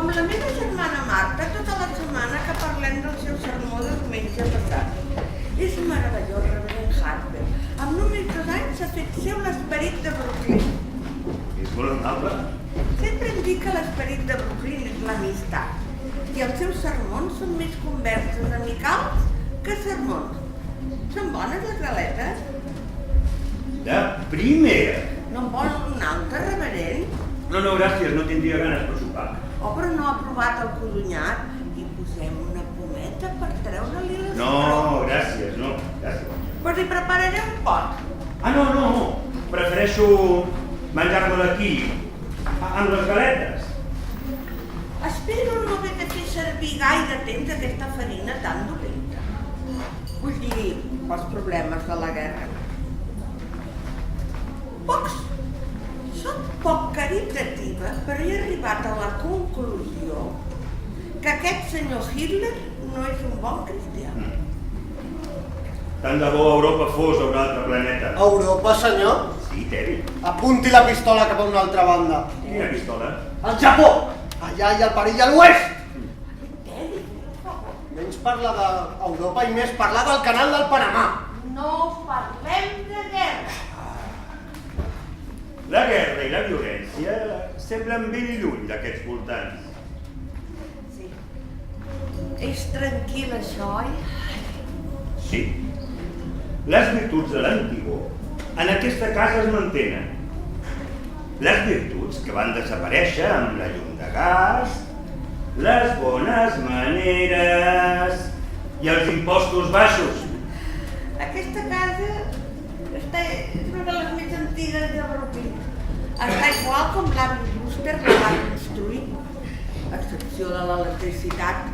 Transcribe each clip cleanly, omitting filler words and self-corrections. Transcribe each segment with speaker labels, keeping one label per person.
Speaker 1: Amb la meva germana Marta, tota la setmana que parlem del seu sermó de diumenge passat. És meravellós, reverend Harper. Amb només 2 anys s'ha fet seu l'esperit de Brooklyn.
Speaker 2: És molt amable.
Speaker 1: Sempre em dic que l'esperit de Brooklyn és l'amistat. I els seus sermons són més converses amicals que sermons. Són bones les galetes?
Speaker 2: De primera.
Speaker 1: No em volen un altre, reverend?
Speaker 2: No, gràcies, no tindria ganes per sopar.
Speaker 1: Oh, però no ha provat el codonyat? Hi posem una pometa per treure-li les...
Speaker 2: No, gràcies, no, gràcies.
Speaker 1: Però li prepararé un pot.
Speaker 2: Ah, no. Prefereixo menjar-me d'aquí, amb les galetes.
Speaker 1: Espero no haver de fer servir gaire temps aquesta farina tan dolenta. Vull dir, pels problemes de la guerra. Soc poc caritativa, però he arribat a la conclusió que aquest senyor Hitler no és un bon cristià.
Speaker 2: Tant de bo Europa fos a un altre planeta.
Speaker 3: Europa, senyor?
Speaker 2: Sí, Teddy.
Speaker 3: Apunti la pistola cap a una altra banda.
Speaker 2: Quina pistola?
Speaker 3: El Japó! Allà hi ha el perill a l'oest!
Speaker 1: Teddy, per favor.
Speaker 3: Menys parla d'Europa i més parlar del canal del Panamà.
Speaker 1: No parlem de guerra.
Speaker 2: La guerra i la violència semblen ben lluny d'aquests voltants.
Speaker 1: Sí. És tranquil, això, oi?
Speaker 2: Sí. Les virtuts de l'antigor en aquesta casa es mantenen. Les virtuts que van desaparèixer amb la llum de gas, les bones maneres i els impostos baixos.
Speaker 1: Aquesta casa és una de les més antigues de Brooklyn. Està igual com l'avi Brewster la va construir, a excepció de l'electricitat,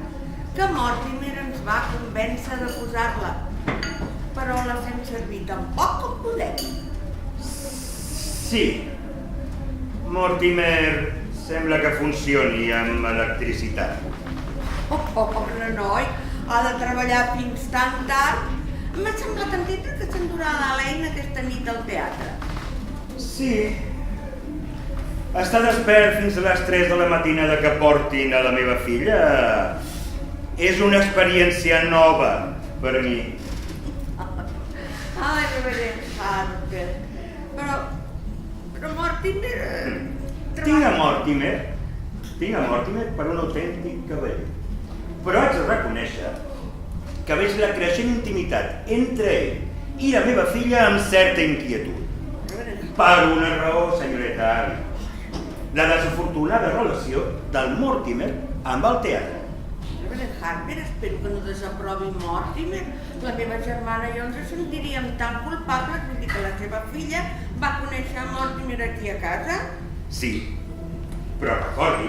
Speaker 1: que Mortimer ens va convèncer de posar-la, però la fem servir tan poc com podem.
Speaker 2: Sí. Mortimer sembla que funcioni amb electricitat.
Speaker 1: Oh, pobre noi, ha de treballar fins tan tard. M'ha semblat entendre que s'endurà l'Helena aquesta nit al teatre.
Speaker 2: Sí. Estar despert fins a les 3 de la matinada que portin a la meva filla és una experiència nova per mi.
Speaker 1: Ai, reverend Harper, però Mortimer...
Speaker 2: Tinc a Mortimer per un autèntic cavaller. Però haig de reconèixer que veig la creixent intimitat entre ell i la meva filla amb certa inquietud. Per una raó, senyoreta Abby. La desafortunada relació del Mortimer amb el teatre.
Speaker 1: Reverend Harper, espero que no desaprovi Mortimer. La meva germana i jo ens sentiríem tan culpables de dir que la seva filla va conèixer Mortimer aquí a casa.
Speaker 2: Sí, però recordi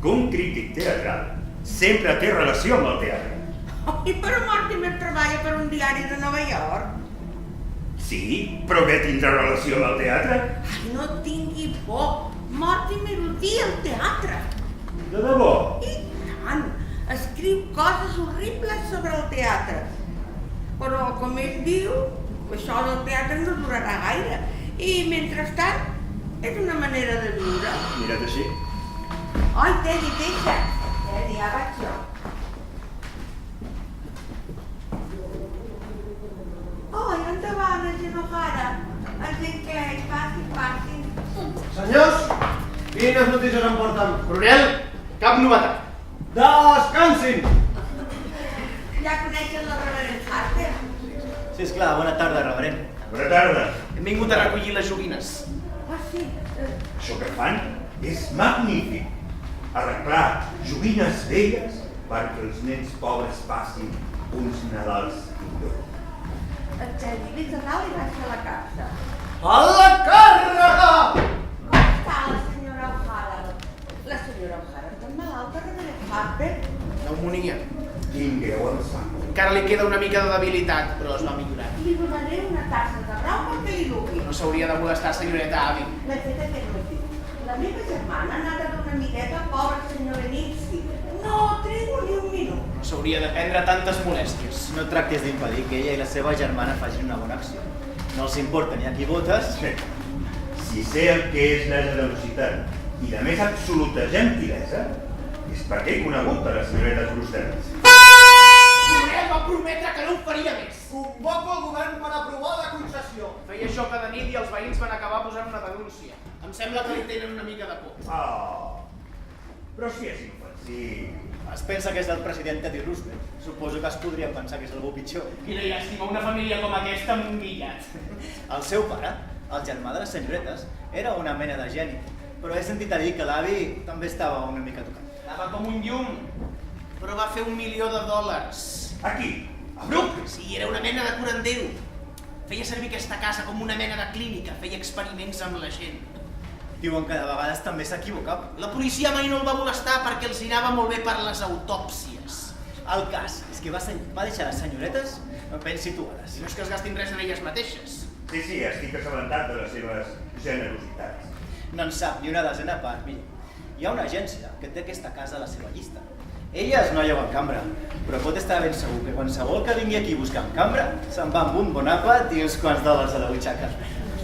Speaker 2: que un crític teatral sempre té relació amb el teatre.
Speaker 1: I però Mortimer treballa per un diari de Nova York.
Speaker 2: Sí, però què tindrà relació amb el teatre?
Speaker 1: Ai, no tingui por. Mortimer odia el teatre.
Speaker 2: De debò?
Speaker 1: I tant. Escriu coses horribles sobre el teatre. Però, com ell diu, això del teatre no durarà gaire. I, mentrestant, és una manera de viure.
Speaker 2: Mira't així.
Speaker 1: Ai, Teddy, deixa. Teddy, ja vaig jo. Ai, endavant, Genojara. Enclei, passi.
Speaker 3: Senyors, quines notícies em porten?
Speaker 4: Coronel, cap novetat.
Speaker 3: Descansin!
Speaker 1: Ja coneixen la reverend Harper?
Speaker 5: Sí, esclar, bona tarda, reverend.
Speaker 2: Bona tarda.
Speaker 4: Hem vingut a recollir les joguines.
Speaker 1: Ah, sí.
Speaker 2: Això que fan és magnífic. Arreglar joguines velles perquè els nens pobres passin uns Nadals millors.
Speaker 1: Teddy, vés a dalt i baixa a la casa.
Speaker 3: A la càrrega!
Speaker 1: Com està la senyora O'Hara? La senyora O'Hara està malalta, reverend Harper?
Speaker 4: Pneumonia.
Speaker 2: Tingueu el sang.
Speaker 4: Encara li queda una mica de debilitat, però es va millorar.
Speaker 1: Li donaré una tassa de rau perquè li dugui.
Speaker 4: No s'hauria de molestar, senyoreta Abby.
Speaker 1: L'he fet aquest matí. La meva germana ha anat a donar amigueta, pobra senyora Nixie. No trigo ni un minut.
Speaker 4: No s'hauria de prendre tantes molèsties.
Speaker 5: No tractis d'impedir que ella i la seva germana facin una bona acció. No els importa ni a qui votes.
Speaker 2: Si sé el que és la generositat i la més absoluta gentilesa, És perquè he conegut a les senyoretes Brussel·les.
Speaker 4: Coronel va prometre que no ho faria més.
Speaker 3: Convoco el govern per aprovar la concessió.
Speaker 4: Feia això cada nit i els veïns van acabar posant una denúncia. Em sembla que li tenen una mica de por.
Speaker 2: Oh, però si és inofensiu.
Speaker 5: Es pensa que és del president Teddy Roosevelt. Suposo que es podria pensar que és algú pitjor.
Speaker 4: Quina llàstima, una família com aquesta amb un guillat.
Speaker 5: El seu pare, el germà de les senyoretes, era una mena de geni, però he sentit a dir que l'avi també estava una mica tocat.
Speaker 4: Estava com un llum, però va fer $1 milió.
Speaker 2: Aquí, a Brooklyn.
Speaker 4: Sí, era una mena de curandero. Feia servir aquesta casa com una mena de clínica, feia experiments amb la gent.
Speaker 5: Diuen que de vegades també s'equivocava.
Speaker 4: La policia mai no el va molestar perquè els anava molt bé per les autòpsies.
Speaker 5: El cas és que va deixar les senyoretes ben situades.
Speaker 4: Si no és que es gastin res en elles mateixes.
Speaker 2: Sí, estic assabentat de les seves generositats.
Speaker 5: No en sap ni una desena part, mira. Hi ha una agència que té aquesta casa a la seva llista. Elles no lleven cambra, però pot estar ben segur que qualsevol que vingui aquí buscant cambra se'n va amb un bon àpat i uns quants dòlars a la butxaca.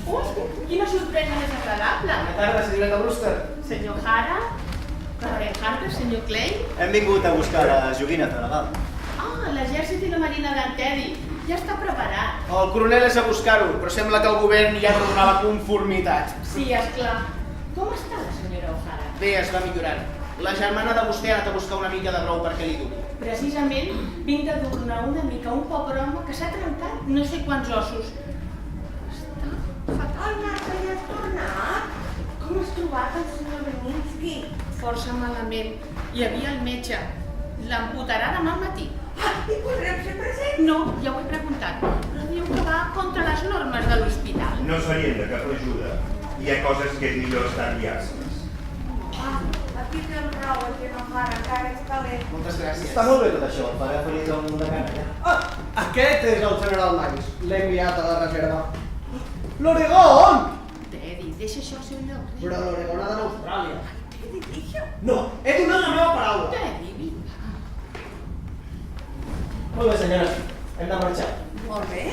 Speaker 6: Quina sorpresa més agradable!
Speaker 4: Bona tarda, senyoreta Brewster.
Speaker 6: Senyor Hara, reverend Harper, senyor Clay.
Speaker 5: Hem vingut a buscar les joguines de Nadal.
Speaker 6: Ah, l'exèrcit i la marina d'en Teddy. Ja està preparat.
Speaker 4: El coronel és a buscar-ho, però sembla que el govern ja no donava conformitat.
Speaker 6: Sí, esclar. Com està la senyora O'Hara?
Speaker 4: Bé, es va millorant. La germana de vostè ha anat a buscar una mica de brou perquè li dugui.
Speaker 6: Precisament vinc de dur-ne una mica a un pobre home que s'ha trencat no sé quants ossos. Està fatal.
Speaker 1: Marta, ja has tornat? Com has trobat el senyor Beninsky?
Speaker 6: Força malament. Hi havia el metge. L'amputarà demà al matí.
Speaker 1: Hi podrem ser presents?
Speaker 6: No, ja ho he preguntat. Però diu que va contra les normes de l'hospital.
Speaker 2: No serien de cap ajuda. Hi ha coses que és millor estalviar-se-les.
Speaker 1: Aquí té el brou, que no fa, encara és calent.
Speaker 4: Moltes gràcies.
Speaker 3: Està molt bé tot això, el pare ferit amb una canalla. Aquest és el general Miles. L'he enviat a la reserva. L'Oregon!
Speaker 6: Teddy, deixa això al seu lloc.
Speaker 3: Però l'Oregon ha d'anar a Austràlia.
Speaker 1: Què dic això?
Speaker 3: No, he donat la meva paraula.
Speaker 6: Teddy, vinga.
Speaker 5: Molt bé, senyores. Hem de marxar.
Speaker 1: Molt bé.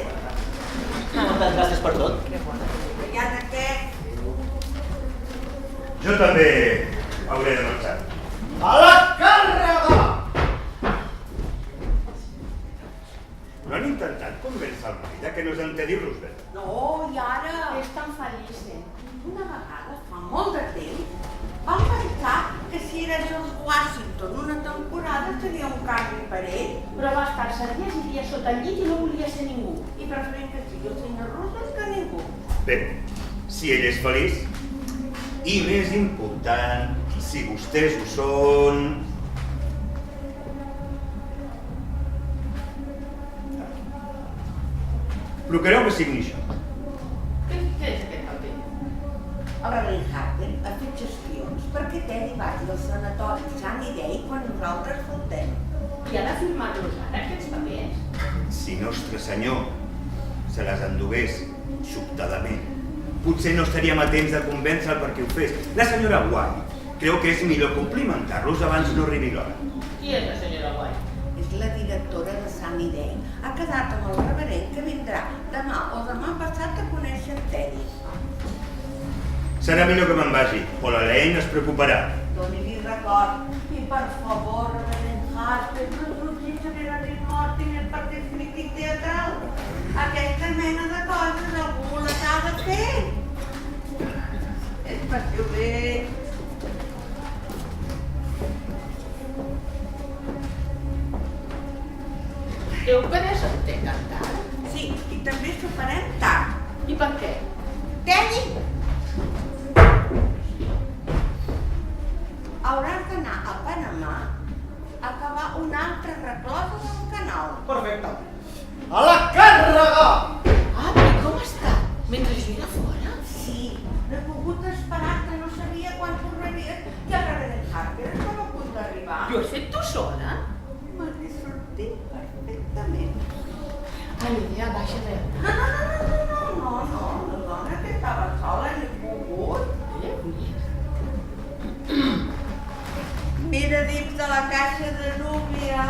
Speaker 5: Moltes gràcies per tot.
Speaker 1: Que bona. Ja de què?
Speaker 2: Jo també hauré de marxar.
Speaker 3: A la càrrega!
Speaker 2: No han intentat convèncer el marit que no és en Teddy Roosevelt.
Speaker 1: No, i ara?
Speaker 6: És tan feliç,
Speaker 1: Una vegada, fa molt de temps, vam pensar que si era George Washington una temporada seria un canvi per ell.
Speaker 6: Però va estar-se dies i dies sota el llit i no volia ser ningú.
Speaker 1: I preferim que sigui el senyor Roosevelt que ningú.
Speaker 2: Bé, si ell és feliç, i més important, si vostès ho són... Procureu que signi això.
Speaker 6: Què és aquest paper?
Speaker 1: El reverend Harper ha fet gestions perquè Teddy vagi al sanatori Sunny Day quan nosaltres faltem.
Speaker 6: I ha de firmar-los ara, aquests papers?
Speaker 2: Si Nostre Senyor se les endugués sobtadament, potser no estaríem a temps de convèncer perquè ho fes. La senyora White creu que és millor complimentar-los abans no arribi l'hora.
Speaker 6: Qui és la senyora White?
Speaker 1: És la directora de Sunny Day. Ha quedat amb el reverend que vindrà demà o demà passat a conèixer en Teddy.
Speaker 2: Serà millor que me'n vagi, o la Lane es preocuparà.
Speaker 1: Doni-li record. I per favor, reverend Harper, no truquis a Veronique Mortimer per aquest crític teatral. Aquesta mena de coses algú les ha de fer. Espacio bé.
Speaker 6: Déu que desentén tan tard.
Speaker 1: Sí, i també s'ho farem tard.
Speaker 6: I per què?
Speaker 1: Teddy! Hauràs d'anar a Panamà a acabar una altra reclosa del canal.
Speaker 3: Perfecte. A la càrrega!
Speaker 6: Avi, com està? Mentre jo era fora?
Speaker 1: Sí, no he pogut esperar que no sabia quan tornaries i el reverend Harper estava a punt d'arribar.
Speaker 6: Jo he fet tu sola?
Speaker 1: M'he sortit perfectament.
Speaker 6: A l'idea baixa de...
Speaker 1: No, dona, que estava sola, no he pogut. Mira dins de la caixa de núvia.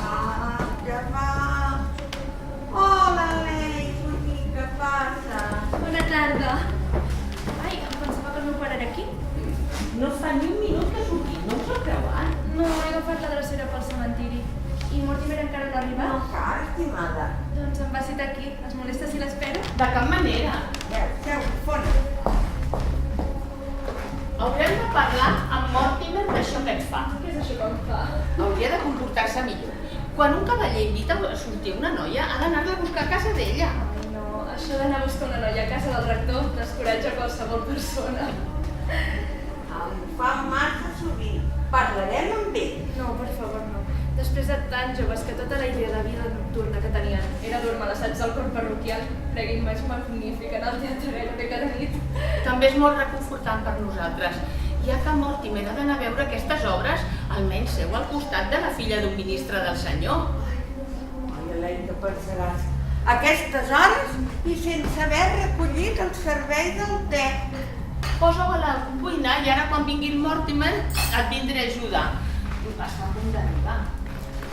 Speaker 1: Ah, ja va. Hola, Lei, bonica, passa.
Speaker 6: Bona
Speaker 7: tarda. Ai, em pensava que el meu pare era aquí.
Speaker 6: No fa ni un minut que sortim, no us ho creuat?
Speaker 7: No, he agafat la drecera pel cementiri. I Mortimer encara no ha
Speaker 1: No
Speaker 7: arribat?
Speaker 1: cal, estimada.
Speaker 7: Doncs em va citar aquí. Es molesta si l'espero?
Speaker 6: De cap manera.
Speaker 1: Seu, fora.
Speaker 6: Haurem de parlar amb Mortimer d'això que et fa.
Speaker 7: Què és això que em fa?
Speaker 6: Hauria de comportar-se millor. Quan un cavaller invita a sortir una noia, ha d'anar-la a buscar a casa d'ella.
Speaker 7: Ai, no. Això d'anar a buscar una noia a casa del rector descoratja qualsevol persona.
Speaker 1: Em fa massa sovint. Parlarem amb ell.
Speaker 7: No, per favor, no. Després de tan joves que tota la idea de vida nocturna que tenien era dur-me a l'assaig del cor parroquial, creguin-me, és magnífic anar al teatre gairebé cada nit.
Speaker 6: També és molt reconfortant per nosaltres. Ja que Mortimer ha d'anar a veure aquestes obres, almenys seu al costat de la filla d'un ministre del senyor.
Speaker 1: Ai, Elaine, què pensaràs? A aquestes hores i sense haver recollit el servei del te.
Speaker 6: Posa-ho a la cuina i ara quan vingui el Mortimer et vindré a ajudar. Està a punt d'arribar.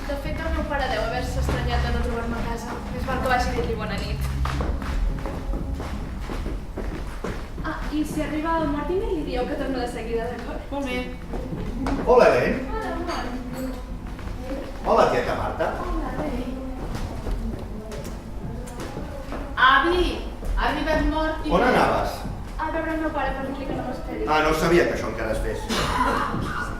Speaker 7: De fet, el meu pare deu haver-se estranyat de no trobar-me a casa. Més val que vagi a dir-li bona nit. Ah, i si arriba el Mortimer li dieu que torno de seguida, d'acord?
Speaker 6: Molt bé.
Speaker 8: Hola, Elaine.
Speaker 7: Hola, amor.
Speaker 8: Hola, tieta Marta.
Speaker 7: Hola, rei.
Speaker 6: Avi, ha arribat Mortimer.
Speaker 8: On anaves?
Speaker 7: A veure el meu pare per dir-li que no m'esperi.
Speaker 8: Ah, no sabia que això encara es fes.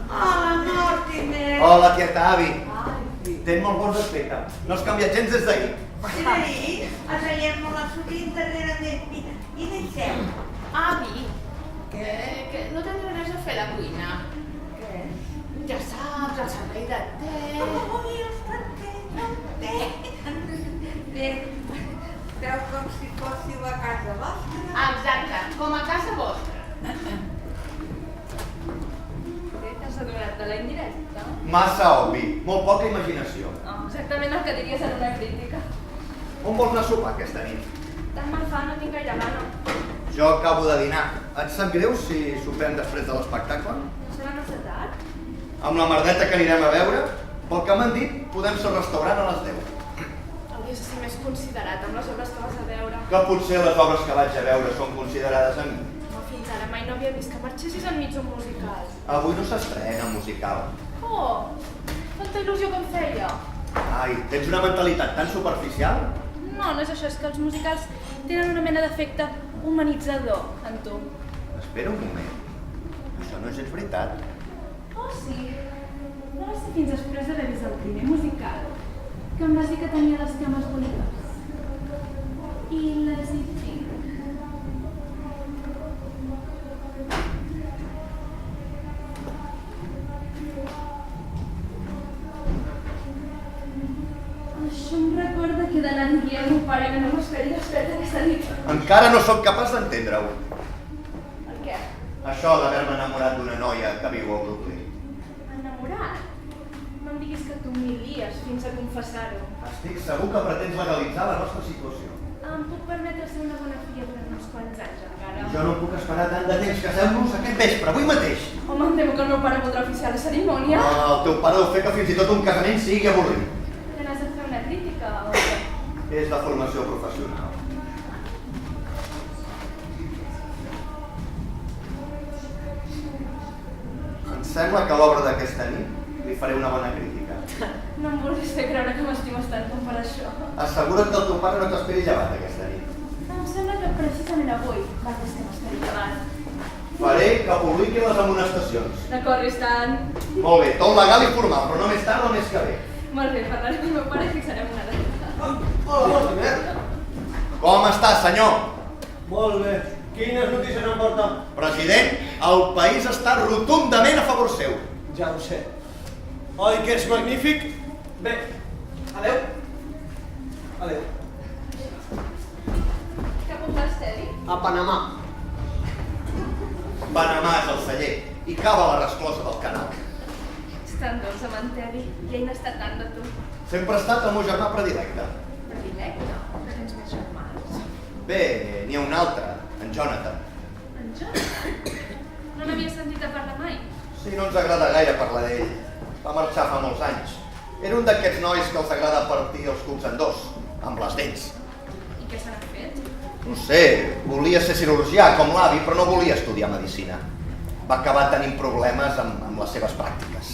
Speaker 1: Hola, Mortimer.
Speaker 8: Hola, tieta Avi.
Speaker 1: Ai,
Speaker 8: Tens molt bon aspecte. No has canviat gens des d'ahir.
Speaker 1: era ahir, es veiem molt sovint darrerament. Mira, i deixeu.
Speaker 6: Avi, que no teniu res a fer a la cuina.
Speaker 1: Què?
Speaker 6: Ja saps, el servei de te.
Speaker 1: Ui, el servei del te. Bé, veu com si fóssiu a casa vostra.
Speaker 6: Exacte, com a casa vostra.
Speaker 7: Bé, t'has adonat de la indirecta?
Speaker 8: Massa obvi. Molt poca imaginació.
Speaker 7: Oh, exactament el que diries en una crítica.
Speaker 8: On vols anar a sopar aquesta nit?
Speaker 7: Tant me'n fa, no tinc gaire gana.
Speaker 8: Jo acabo de dinar. Et sap greu si sopem després de l'espectacle?
Speaker 7: No serà massa tard?
Speaker 8: Amb la merdeta que anirem a veure, pel que m'han dit, podem ser al restaurant a les 10.
Speaker 7: Hauries de ser més considerat amb les obres que vas a veure.
Speaker 8: Que potser les obres que vaig a veure són considerades a mi.
Speaker 7: No, fins ara mai no havia vist que marxessis enmig d'un musical.
Speaker 8: Avui no s'estrena musical.
Speaker 7: Oh, tanta il·lusió que em feia.
Speaker 8: Ai, tens una mentalitat tan superficial?
Speaker 7: No, no és això, és que els musicals tenen una mena d'efecte humanitzador en tu.
Speaker 8: Espera un moment. Això no és gens veritat.
Speaker 7: Oh, sí. No va ser fins després d'haver vist el primer musical que em vas dir que tenia les cames boniques. I les hi tinc. Això em recorda que he d'anar dient al meu pare que no m'esperi desperta aquesta nit.
Speaker 8: Encara no sóc capaç d'entendre-ho.
Speaker 7: El què?
Speaker 8: Això d'haver-me enamorat d'una noia que viu a Brooklyn.
Speaker 7: Enamorat? No em diguis que t'humilies fins a confessar-ho.
Speaker 8: Estic segur que pretens legalitzar la nostra situació.
Speaker 7: Em puc permetre ser una bona filla durant uns quants anys encara.
Speaker 8: Jo no puc esperar tant de temps. Casem-nos aquest vespre, avui mateix.
Speaker 7: Home, em temo que el meu pare voldrà oficiar la cerimònia.
Speaker 8: El teu pare deu fer que fins i tot un casament sigui avorrit.
Speaker 7: Que n'has de fer una crítica o què?
Speaker 8: És de formació professional. Em sembla que a l'obra d'aquesta nit li faré una bona crítica.
Speaker 7: No em vulguis fer creure que m'estimes tant com per això.
Speaker 8: Assegura't que el teu pare no t'esperi llevat aquesta nit.
Speaker 7: Em sembla que precisament avui va que estem esperant davant.
Speaker 8: Faré que publiqui les amonestacions.
Speaker 7: No corris tant.
Speaker 8: Molt bé, tot legal i formal, però no més tard o més que bé.
Speaker 7: Molt bé, parlaré amb el meu pare i fixarem una data.
Speaker 3: Hola, Mortimer.
Speaker 8: Com està, senyor?
Speaker 3: Molt bé. Quines notícies em porta?
Speaker 8: President, el país està rotundament a favor seu.
Speaker 3: Ja ho sé. Oi que és magnífic? Bé, adeu. Adeu.
Speaker 7: Cap on vas, Teddy?
Speaker 3: A Panamà.
Speaker 8: Panamà és el celler i cava la resclosa del canal.
Speaker 7: Ets tan dolç amb en Teddy i ell n'està tant de tu.
Speaker 8: Sempre ha estat el meu germà predilecte.
Speaker 7: Predilecte? No tens més germans.
Speaker 8: Bé, n'hi ha un altre, en Jonathan.
Speaker 7: En Jonathan? No n'havia sentit a parlar mai.
Speaker 8: Sí, no ens agrada gaire parlar d'ell. Va marxar fa molts anys. Era un d'aquests nois que els agrada partir els cucs en dos, amb les dents.
Speaker 7: I què se n'ha fet?
Speaker 8: No sé, volia ser cirurgià com l'avi, però no volia estudiar medicina. Va acabar tenint problemes amb les seves pràctiques.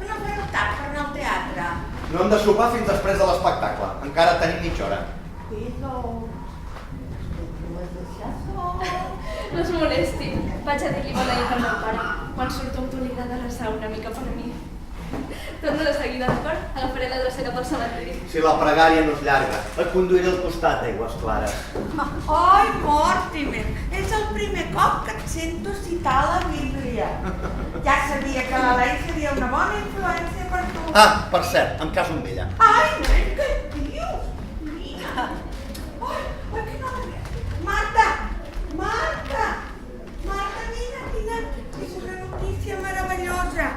Speaker 1: No fareu tard per anar al teatre.
Speaker 8: No hem de sopar fins després de l'espectacle. Encara tenim mitja hora.
Speaker 1: Cuido. No has deixat sol.
Speaker 7: No es molesti. Vaig a dir-li bona nit al meu pare. Quan surto t'ho li agrada resar una mica per mi. Torno de seguida, d'acord? Agafaré la drecera pel cementiri.
Speaker 8: Si la pregària no és llarga, et conduiré al costat d'Aigües Clares.
Speaker 1: Ai, Mortimer, és el primer cop que et sento citar la Bíblia. Ja sabia que la Lei seria una bona influència per tu.
Speaker 8: Ah, per cert, em caso amb ella.
Speaker 1: Ai, nen, què et dius? Nina. Ai, que no la veig. Marta! Marta! Marta, Nina, és una notícia meravellosa.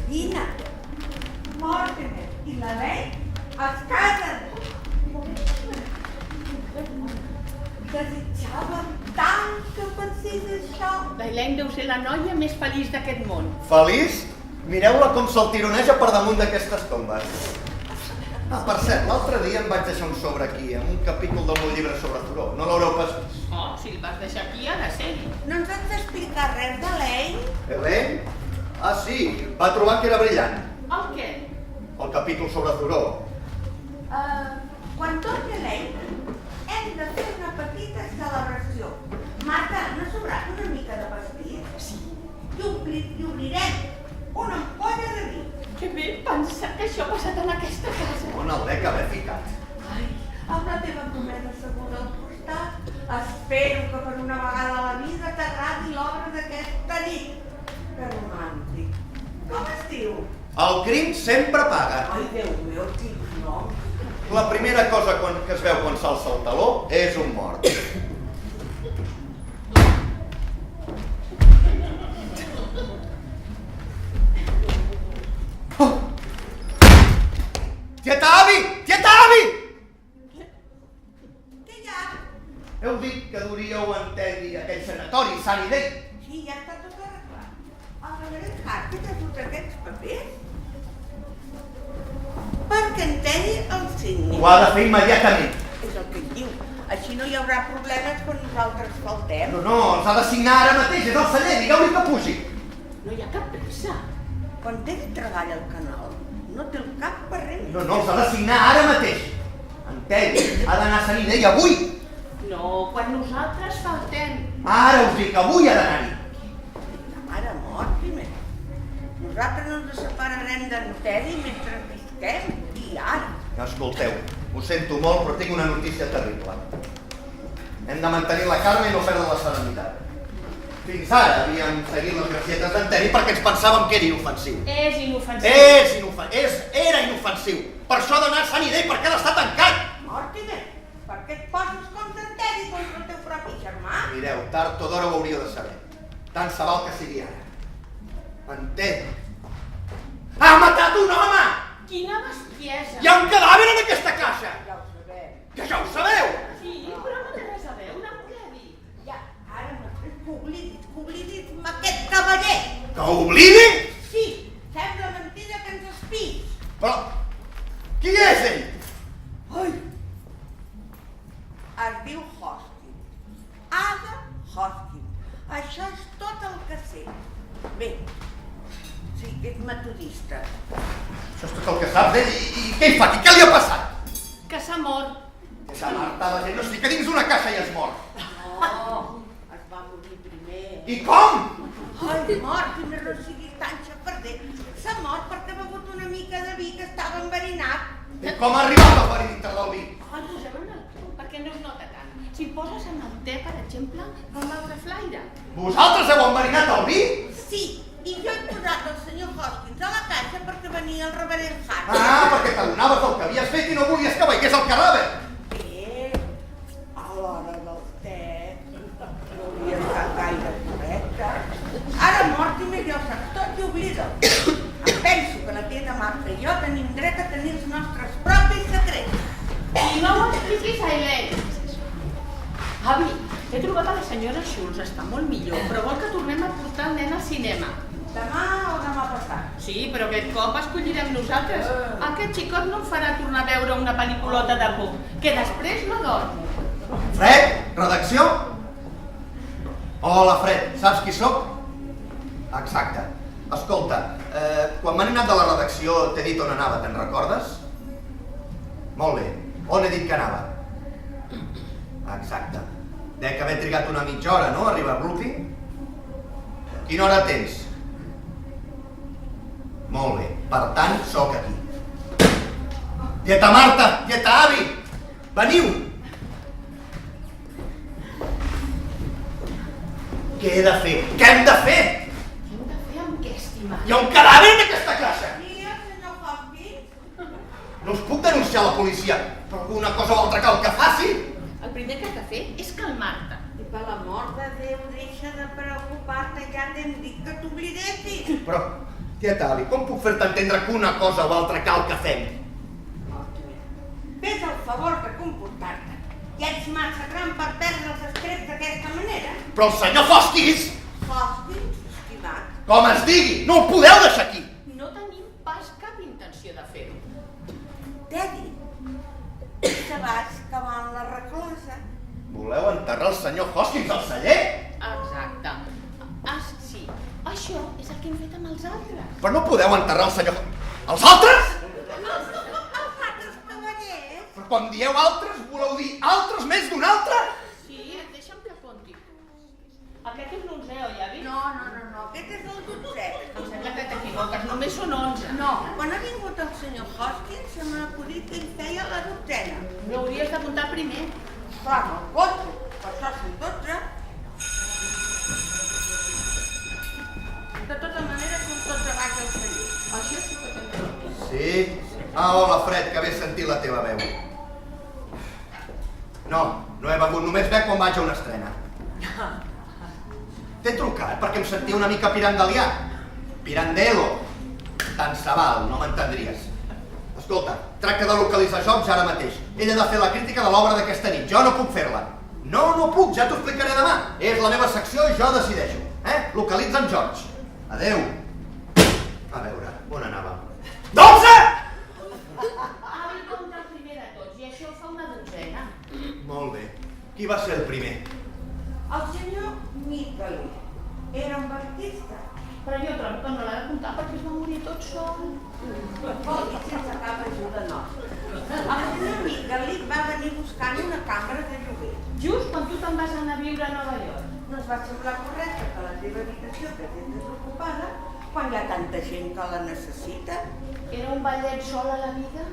Speaker 1: Nina, Mortimer i la Lei es casen. Desitjàvem tant que pensés això.
Speaker 6: La Helene deu ser la noia més feliç d'aquest món.
Speaker 8: Feliç? Mireu-la com se'l tironeja per damunt d'aquestes tombes. Ah, per cert, l'altre dia em vaig deixar un sobre aquí, amb un capítol del meu llibre sobre Thoreau. No l'haureu pas vist?
Speaker 6: Oh, si el vas deixar aquí, ha de ser-hi.
Speaker 1: No ens has d'explicar res de l'Ei?
Speaker 8: Helene? Ah, sí, va trobar que era brillant.
Speaker 6: El què?
Speaker 8: El capítol sobre Thoreau.
Speaker 1: Quan torni l'Ei, hem de fer una petita celebració. Marta, n'ha sobrat una mica de pastís? Sí. I obrirem una ampolla de vi.
Speaker 6: Que bé pensar que això ha passat en aquesta casa.
Speaker 8: On el dec haver ficat?
Speaker 1: Ai, amb la teva comesa segura al costat, espero que per una vegada a la vida t'agradi l'obra d'aquesta nit. Que romàntic. Com es diu?
Speaker 8: El crim sempre paga.
Speaker 1: Ai, Déu meu, quin nom.
Speaker 8: La primera cosa que es veu quan s'alça el taló és un mort. Oh! Tieta Avi! Tieta Avi!
Speaker 1: Què hi ha?
Speaker 8: Heu dit que duríeu en Teddy aquell sanatori, Sunnydale.
Speaker 1: Sí, ja està tot arreglat. El reverend Hartley t'ha dut aquests papers? Perquè en Teddy el signi.
Speaker 8: Ho ha de fer immediatament.
Speaker 1: És el que ell diu. Així no hi haurà problemes quan nosaltres faltem.
Speaker 8: No, els ha de signar ara mateix, és el celler, digueu-li que pugi.
Speaker 6: No hi ha cap pressa.
Speaker 1: Quan Teddy treballa al canal, no té el cap per res.
Speaker 8: No, els ha de signar ara mateix. En Teddy ha d'anar a Sunnydale avui.
Speaker 6: No, quan nosaltres faltem.
Speaker 8: Ara us dic, avui ha d'anar-hi.
Speaker 1: La mare mort, primer. Nosaltres no ens separarem d'en Teddy mentre visquem i ara.
Speaker 8: Escolteu, ho sento molt, però tinc una notícia terrible. Hem de mantenir la calma i no perdre la serenitat. Fins ara havíem seguit les gracietes d'en Teddy perquè ens pensàvem que era inofensiu.
Speaker 6: És inofensiu.
Speaker 8: Era inofensiu. Per això ha d'anar a Sunnydale perquè ha d'estar tancat.
Speaker 1: Mortimer, per què et poses contra en Teddy contra el teu propi germà?
Speaker 8: Mireu, tard o d'hora ho hauríeu de saber. Tant se val que sigui ara. En Teddy ha matat un home!
Speaker 6: Quina bestiesa.
Speaker 8: Hi ha un cadàver en aquesta caixa!
Speaker 1: Ja ho sabem.
Speaker 8: Que ja ho sabeu!
Speaker 6: Sí, però no té res a veure amb Teddy.
Speaker 1: Ja, ara mateix que oblidis amb aquest cavaller.
Speaker 8: Que oblidi?
Speaker 1: Sí, sembla mentida que ens espis.
Speaker 8: Però qui és ell?
Speaker 1: Ai! Es diu Hoskin. Ada Hoskin. Això és tot el que sé. Bé, sí, és metodista.
Speaker 8: Això és tot el que saps d'ell i què hi fa aquí? Què li ha passat?
Speaker 6: Que s'ha mort.
Speaker 8: Aquesta Marta, la gent no es fica dins d'una caixa i es mor.
Speaker 1: No, es va morir primer.
Speaker 8: I com?
Speaker 1: Ai, mort, no siguis tan xafarder. S'ha mort perquè ha begut una mica de vi que estava enverinat.
Speaker 8: I com ha arribat el verí dintre del vi?
Speaker 6: Ai, posem en el tu, perquè no es nota tant. Si el poses en el te, per exemple, no l'haurà flaire.
Speaker 8: Vosaltres heu enverinat el vi?
Speaker 1: Sí, i jo he posat el senyor Hoskins a la caixa perquè venia el reverend Hart.
Speaker 8: Ah, perquè t'adonaves del que havies fet i no volies que veiés el cadàver.
Speaker 1: A l'hora del te no havia estat gaire correcte. Ara Mortimer ja ho saps tot i oblida'l. Em penso que la tieta Marta i jo tenim dret a tenir els nostres propis secrets.
Speaker 6: I no ho expliquis a Helene. Avi, he trobat a la senyora Schultz, està molt millor, però vol que tornem a portar el nen al cinema.
Speaker 1: Demà o demà passat?
Speaker 6: Sí, però aquest cop escollirem nosaltres. Aquest xicot no em farà tornar a veure una pel·lículota de por, que després no dormo.
Speaker 8: Fred, redacció? Hola, Fred, saps qui sóc? Exacte. Escolta, quan m'han anat de la redacció t'he dit on anava, te'n recordes? Molt bé. On he dit que anava? Exacte. Dec haver trigat una mitja hora, no?, a arribar a Blupi? Quina hora tens? Molt bé. Per tant, sóc aquí. Tieta Marta, tieta Avi, veniu! Què he de fer? Què hem de fer?
Speaker 6: Què hem de fer amb què, estimat?
Speaker 8: Hi ha un cadàver en aquesta classe!
Speaker 1: I el senyor Hopkins?
Speaker 8: No us puc denunciar a la policia, però alguna cosa o altra cal que faci!
Speaker 6: El primer que has de fer és calmar-te.
Speaker 1: I per l'amor de Déu, deixa de preocupar-te, ja t'hem dit que t'oblidessis.
Speaker 8: Però, tieta Avi, com puc fer-te entendre que una cosa o altra cal que fem?
Speaker 1: Fes el favor de comportar-te. Ja ets massa gran per perdre els estreps d'aquesta manera.
Speaker 8: Però el senyor Hoskins,
Speaker 1: Hoskins, estimat.
Speaker 8: com es digui, no el podeu deixar aquí!
Speaker 6: No tenim pas cap intenció de fer-ho.
Speaker 1: T'he dit que vas cavant la reclosa.
Speaker 8: Voleu enterrar el senyor Hoskins al celler?
Speaker 6: Exacte. Sí, això és el que hem fet amb els altres.
Speaker 8: Però no podeu enterrar el senyor... Els altres?
Speaker 1: Els altres cavallers?
Speaker 8: Però quan dieu altres, voleu dir altres més d'un altre?
Speaker 6: Sí, deixa'm que conti. Aquest és l'11è, oi, avi?
Speaker 1: No, aquest és el 12è.
Speaker 6: Em sembla que t'equivoques, només són 11.
Speaker 1: No, quan ha vingut el senyor Hoskins se m'ha acudit que ell feia la 12a.
Speaker 6: No hauries d'apuntar primer.
Speaker 1: Clar, no el compto, per això són 12. De tota manera són tots a baix del celler.
Speaker 6: Això sí que t'entenc.
Speaker 8: Sí? Ah, hola, Fred, que bé sentir la teva veu. No, no he begut, només bec quan vaig a una estrena. T'he trucat perquè em sentia una mica pirandelià. Pirandello. Tant se val, no m'entendries. Escolta, tracta de localitzar Jobs ara mateix. Ell ha de fer la crítica de l'obra d'aquesta nit. Jo no puc fer-la. No puc, ja t'ho explicaré demà. És la meva secció i jo decideixo. Localitza en George. Adeu. A veure, on anàvem? 12!
Speaker 6: Avi compta el primer de tots i això fa una 12a.
Speaker 8: Molt bé. Qui va ser el primer?
Speaker 1: El senyor Micali era un artista.
Speaker 6: Però jo trobo que no l'ha de comptar perquè es va morir tot sol.
Speaker 1: Vol dir sense cap ajuda nostra. El senyor Micali va venir buscant una càmera de lloguer.
Speaker 6: Just quan tu te'n vas anar a viure a Nova York.
Speaker 1: No es va semblar correcte que la teva habitació que tens desocupada quan hi ha tanta gent que la necessita.
Speaker 6: Era un ballet sol a la vida?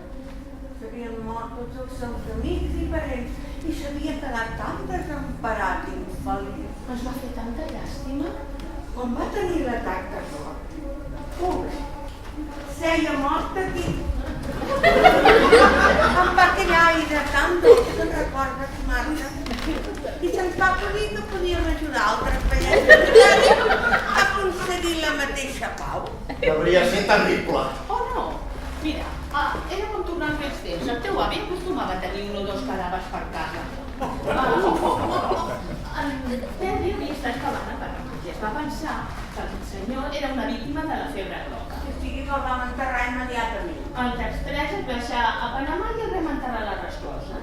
Speaker 1: S'havien mort tots els seus amics i parents i s'havia quedat tan desemparat i infeliç.
Speaker 6: Ens va fer tanta llàstima.
Speaker 1: Quan va tenir l'atac de cor, pobre, seia mort aquí. Amb aquell aire tan dolç, te'n recordes, Marta? I se'ns va acudir que podíem ajudar altres velletes a aconseguir la mateixa pau.
Speaker 8: Hauria ser terrible.
Speaker 6: Oh, no. Mira, era com tornar en aquells temps. El teu avi acostumava a tenir 1 o 2 cadàvers per casa. Terry havia estat cavant per refugi. Es va pensar que el senyor era una víctima de la febre groga.
Speaker 1: O sigui que el vam enterrar immediatament.
Speaker 6: Els extrets es va deixar a Panamà i el vam enterrar a la resclosa.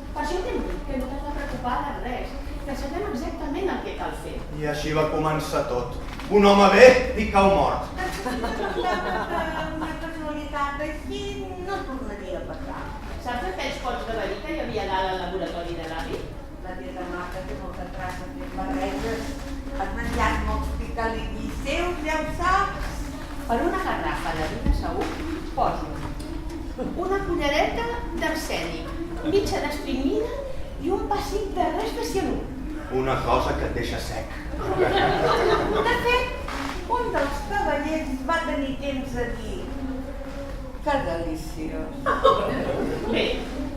Speaker 6: Per això t'hem dit que no t'has de preocupar de res, que sabem exactament el que cal fer.
Speaker 8: I així va començar tot. Un home bé i cau mort.
Speaker 1: Una casualitat així no tornaria a passar.
Speaker 6: Saps aquells pots de verí que hi havia dalt al laboratori de l'avi?
Speaker 1: La tieta Marta té molta traça fent barreges. Has menjat molts picalillis seus, ja ho saps.
Speaker 6: Per una garrafa de vi de saúl poso una cullereta d'arsènic, mitja d'estrimina i un pessic de res de cianur.
Speaker 8: Una cosa que et deixa sec.
Speaker 1: De fet, un dels cavallers va tenir temps de dir que deliciós.
Speaker 6: Bé,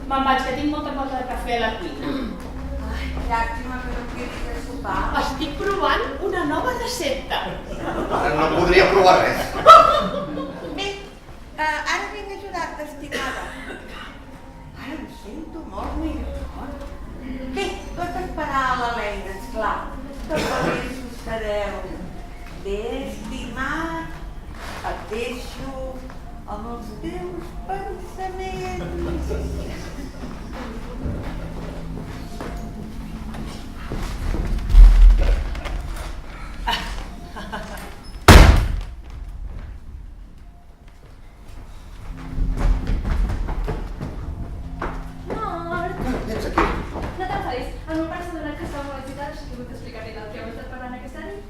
Speaker 6: me'n vaig, que tinc molta cosa de cafè a la cuina.
Speaker 1: Ai, llàstima que no quedis a sopar.
Speaker 6: Estic provant una nova recepta.
Speaker 8: Ara no podria provar res.
Speaker 1: Bé, ara vinc a ajudar-te, estimada. Ara em sento molt millor. Bé, tot esperar a l'Helena, esclar. Tots els sereu. Bé, estimat. deixo amb els meus pensaments.
Speaker 7: Mort!
Speaker 8: Ets aquí.
Speaker 7: No t'enfadis, el meu pare s'ha donat que estava molt agitat, així que he hagut d'explicar-li del que hem estat parlant aquesta nit.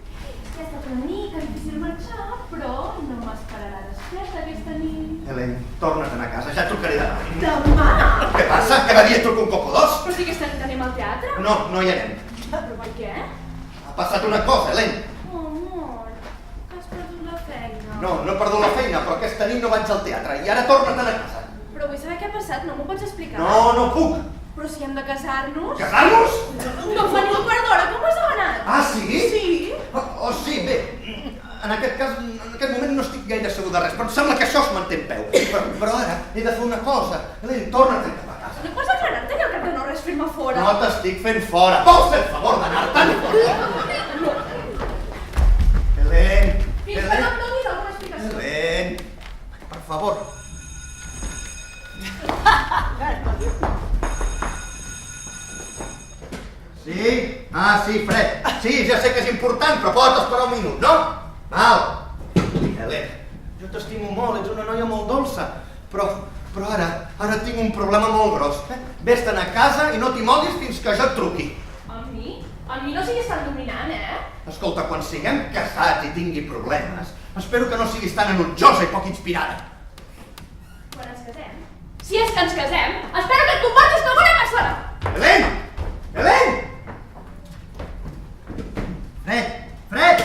Speaker 7: Ja ha estat una mica difícil marxar, però no m'esperarà despierta aquesta nit.
Speaker 8: Helen, torna't a anar a casa, ja et trucaré demà.
Speaker 7: Demà!
Speaker 8: Què passa? Cada dia et truco un cop o dos?
Speaker 7: Però sí que esta nit anem al teatre.
Speaker 8: No, no hi anem.
Speaker 7: Però per què?
Speaker 8: Ha passat una cosa, Helen.
Speaker 7: Oh, amor, que has perdut la feina.
Speaker 8: No he perdut la feina, però aquesta nit no vaig al teatre i ara torna't a anar a casa.
Speaker 7: Però vull saber què ha passat, no m'ho pots explicar?
Speaker 8: No puc.
Speaker 7: Però si hem de casar-nos...
Speaker 8: Casar-nos?
Speaker 7: No fa ni un quart d'hora, com ho has demanat?
Speaker 8: Ah, sí?
Speaker 7: Sí.
Speaker 8: Oh, sí, bé. En aquest cas, en aquest moment no estic gaire segur de res, però em sembla que això es manté en peu. Però ara he de fer una cosa. Helen, torna't cap a casa.
Speaker 7: No pots aclarar-te que al cap de no res fer-me fora?
Speaker 8: No t'estic fent fora. Vols fer el favor d'anar-te'n fora? Helen,
Speaker 7: Fins que no em donis alguna explicació.
Speaker 8: Helen, per favor. Sí? Ah, sí, Fred. Sí, ja sé que és important, però pots esperar un minut, no? Val. Helen, jo t'estimo molt, ets una noia molt dolça, però ara tinc un problema molt gros. Vés-te'n a casa i no t'hi moguis fins que jo et truqui.
Speaker 7: A mi? A mi no siguis tan dominant, eh?
Speaker 8: Escolta, quan siguem casats i tingui problemes, espero que no siguis tan enutjosa i poc inspirada.
Speaker 7: Quan ens casem? Si és que ens casem, espero que et comportis com una persona!
Speaker 8: Helen! Helen! Fred! Fred!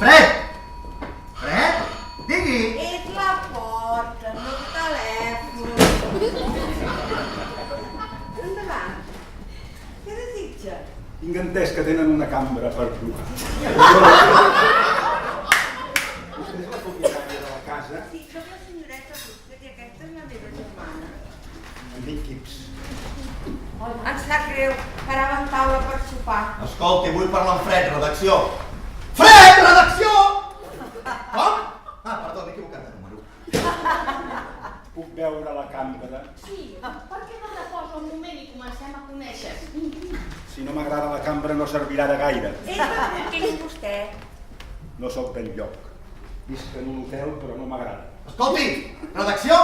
Speaker 8: Fred! Fred? Digui!
Speaker 1: És la porta, no el telèfon. Endavant. Què desitja?
Speaker 9: Tinc entès que tenen una cambra per trucar. Vostè és la propietària de la casa?
Speaker 1: Sí, soc la senyoreta Brusca i aquesta és la meva germana.
Speaker 9: Em dic Quips.
Speaker 1: Em sap greu, paràvem taula per sopar.
Speaker 8: Escolti, vull parlar amb Fred, redacció. Fred, redacció! Com? Ah, perdó, m'he equivocat de número.
Speaker 9: Puc veure la cambra?
Speaker 6: Sí, per què no reposa un moment i comencem a conèixer?
Speaker 9: Si no m'agrada la cambra no servirà de gaire.
Speaker 1: És què és vostè?
Speaker 9: No sóc del lloc. Visc en un hotel però no m'agrada.
Speaker 8: Escolti, redacció!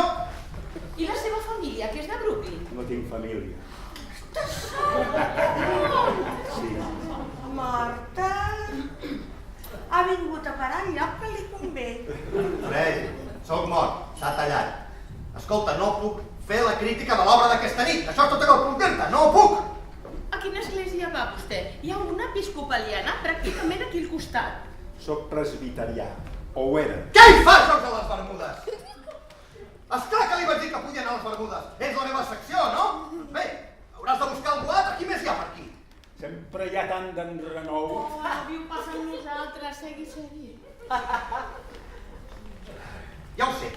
Speaker 6: I la seva família, que és de Brooklyn?
Speaker 9: No tinc família. Sí.
Speaker 1: Morta. Ha vingut a parar al lloc que li convé.
Speaker 8: Fred, sóc mort, s'ha tallat. Escolta, no puc fer la crítica de l'obra d'aquesta nit. Això és tot el que puc dir-te, no ho puc!
Speaker 6: A quina església va vostè? Hi ha una episcopaliana pràcticament aquí al costat.
Speaker 9: Soc presbiterià. O ho era.
Speaker 8: Què hi fas, Jocs a les Bermudes? Esclar que li vaig dir que podia anar a les Bermudes. És la meva secció, no? Bé, hauràs de buscar algú altre. Qui més hi ha per aquí?
Speaker 9: Sempre hi ha tant d'enrenou.
Speaker 6: Oh, viu passa amb nosaltres, segui.
Speaker 8: Ja ho sé,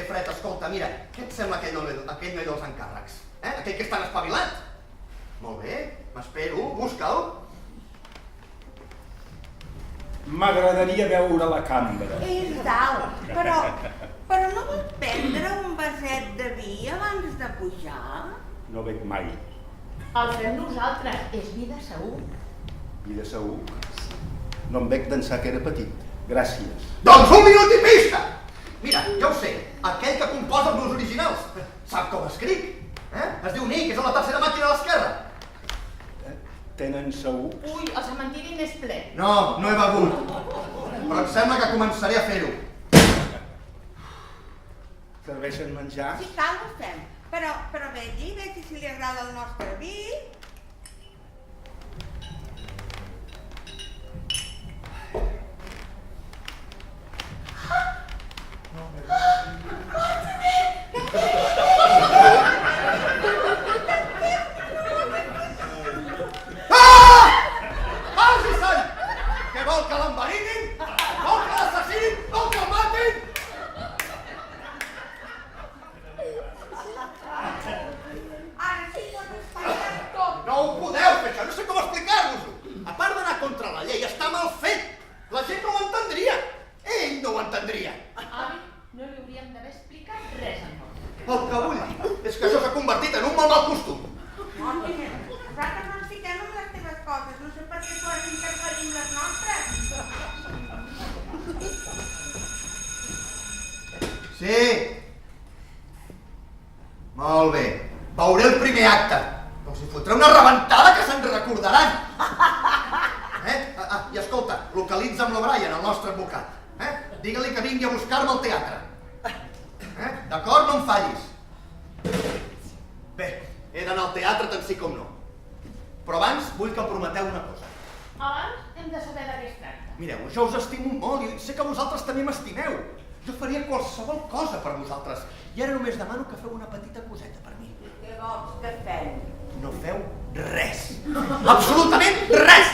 Speaker 8: Fred, escolta, mira, què et sembla aquell noi dels encàrrecs? Aquell que és tan espavilat? Molt bé, m'espero, busca'l.
Speaker 9: M'agradaria veure la cambra.
Speaker 1: És dalt, però no vol prendre un vaset de vi abans de pujar?
Speaker 9: No bec mai.
Speaker 6: El fem nosaltres, és vida segur.
Speaker 9: Vida segur. No em bec d'ençà que era petit. Gràcies.
Speaker 8: Doncs un minut i pista! Mira, ja ho sé, aquell que composa els meus originals. Sap com escric? Es diu Nick, és a la tercera màquina a l'esquerra.
Speaker 9: Tenen segur?
Speaker 6: Ui, el cementiri n'és ple.
Speaker 8: No he begut. Però em sembla que començaré a fer-ho.
Speaker 9: Serveixen menjar?
Speaker 1: Si cal, ho fem. Però vegi si li agrada el nostre vi.
Speaker 8: Què vol que l'enverinin? Vol que l'assassinin? Vol que el matin?
Speaker 1: Ara sí pot espatllar tot.
Speaker 8: No ho podeu fer, això, no sé com explicar-vos-ho. A part d'anar contra El que vull dir és que això s'ha convertit en un mal costum.
Speaker 1: Mortimer, nosaltres no ens fiquem amb les teves coses. No sé per què tu has d'interferir amb les nostres.
Speaker 8: Sí. Molt bé. Veuré el primer acte. Els hi fotré una rebentada que se'n recordaran. I escolta, localitza amb l'O'Brien, el nostre advocat. Digue-li que vingui a buscar-me al teatre. D'acord? No em fallis. Bé, he d'anar al teatre tant sí com no. Però abans vull que em prometeu una cosa.
Speaker 6: Abans hem de saber de què es tracta.
Speaker 8: Mireu, jo us estimo molt i sé que vosaltres també m'estimeu. Jo faria qualsevol cosa per vosaltres. I ara només demano que feu una petita coseta per mi.
Speaker 1: Què vols que fem?
Speaker 8: No feu res. Absolutament res.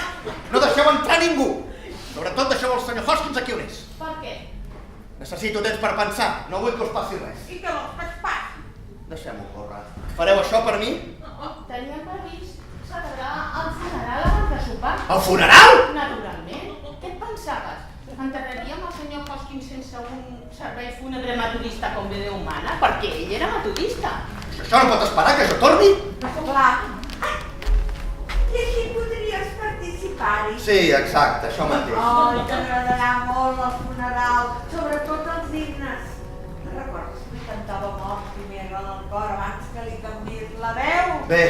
Speaker 8: No deixeu entrar ningú. Sobretot deixeu el senyor Hoskins aquí on és.
Speaker 6: Per què?
Speaker 8: Necessito temps per pensar. No vull que us passi res.
Speaker 1: I què vols que es passi?
Speaker 8: Deixem-ho córrer. Fareu això per mi?
Speaker 6: Teníem previst celebrar el funeral abans de sopar.
Speaker 8: El funeral?
Speaker 6: Naturalment. Què et pensaves? Enterraríem el senyor Hoskins sense un servei fúnebre metodista com bé Déu mana? Perquè ell era metodista.
Speaker 8: Això no pot esperar que jo torni?
Speaker 1: Clar. I així podries participar-hi.
Speaker 8: Sí, exacte, això mateix.
Speaker 1: Ai, t'agradarà molt el funeral, sobretot els himnes. Recordes que cantava Mortimer en el cor abans que li canviïs la veu?
Speaker 8: Bé,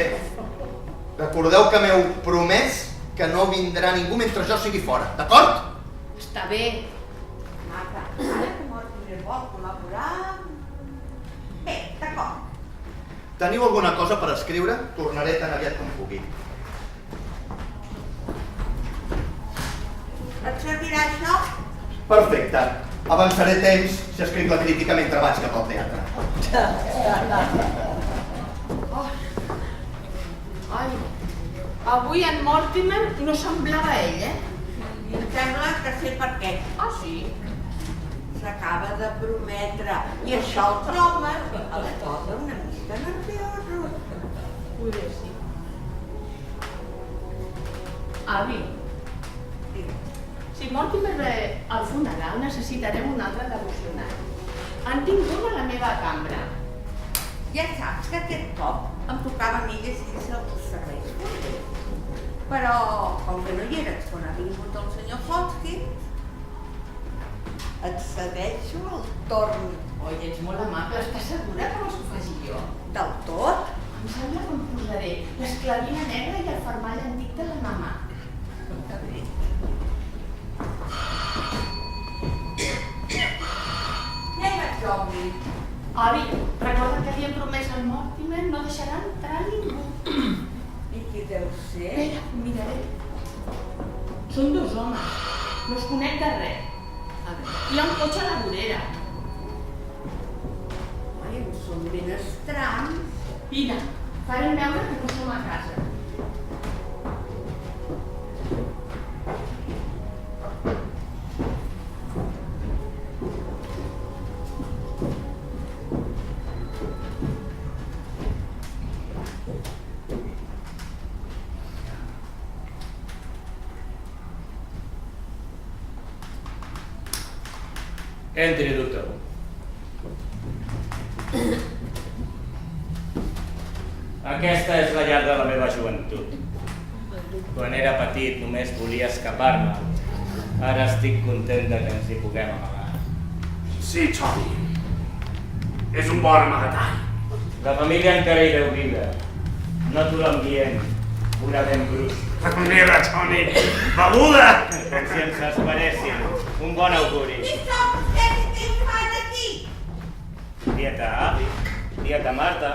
Speaker 8: recordeu que m'heu promès que no vindrà ningú mentre jo sigui fora, d'acord?
Speaker 6: Està bé.
Speaker 1: Marta, ara que Mortimer vol col·laborar... Bé, d'acord.
Speaker 8: Teniu alguna cosa per escriure? Tornaré tan aviat com pugui.
Speaker 1: Et servirà això?
Speaker 8: Perfecte. Avançaré temps si escric la crítica mentre vaig cap al teatre.
Speaker 6: Ai, avui en Mortimer no semblava ell,
Speaker 1: I em sembla que sé per què.
Speaker 6: Ah, sí?
Speaker 1: S'acaba de prometre. I això el troba, el posa una mica nervioso.
Speaker 6: Potser sí. Avi, si Mortimer ve al funeral necessitarem un altre devocional. Han tingut a la meva cambra.
Speaker 1: Ja saps que aquest cop em tocava a mi llegir els serveis públics. Però, com que no hi eres quan ha vingut el senyor Hoskins, et cedeixo el torn.
Speaker 6: Oi, ets molt amable. Estàs segura que vols que ho faci jo?
Speaker 1: Del tot?
Speaker 6: Em sembla que em posaré l'esclavina negra i el fermall antic de la mama.
Speaker 1: Està bé. Ja hi vaig obrir.
Speaker 6: Avi, recorda que li hem promès al Mortimer no deixarà entrar ningú.
Speaker 1: I qui deu ser?
Speaker 6: Espera, ho miraré. Són dos homes. No els conec de res. Hi ha un cotxe a la vorera.
Speaker 1: Ai, em són ben estranys.
Speaker 6: Vine, farem veure que no som a casa.
Speaker 10: Entri, doctor. Aquesta és la llar de la meva joventut. Quan era petit només volia escapar-me. Ara estic content de que ens hi puguem amagar.
Speaker 11: Sí, Tony. És un bon amagatall.
Speaker 10: La família encara hi deu viure. Noto l'ambient purament brusc.
Speaker 11: Mira, Tony, beguda!
Speaker 10: Com si ens esperessin. Un bon auguri.
Speaker 1: Qui som vostès i què hi fan aquí?
Speaker 10: Tieta Avi, tieta Marta.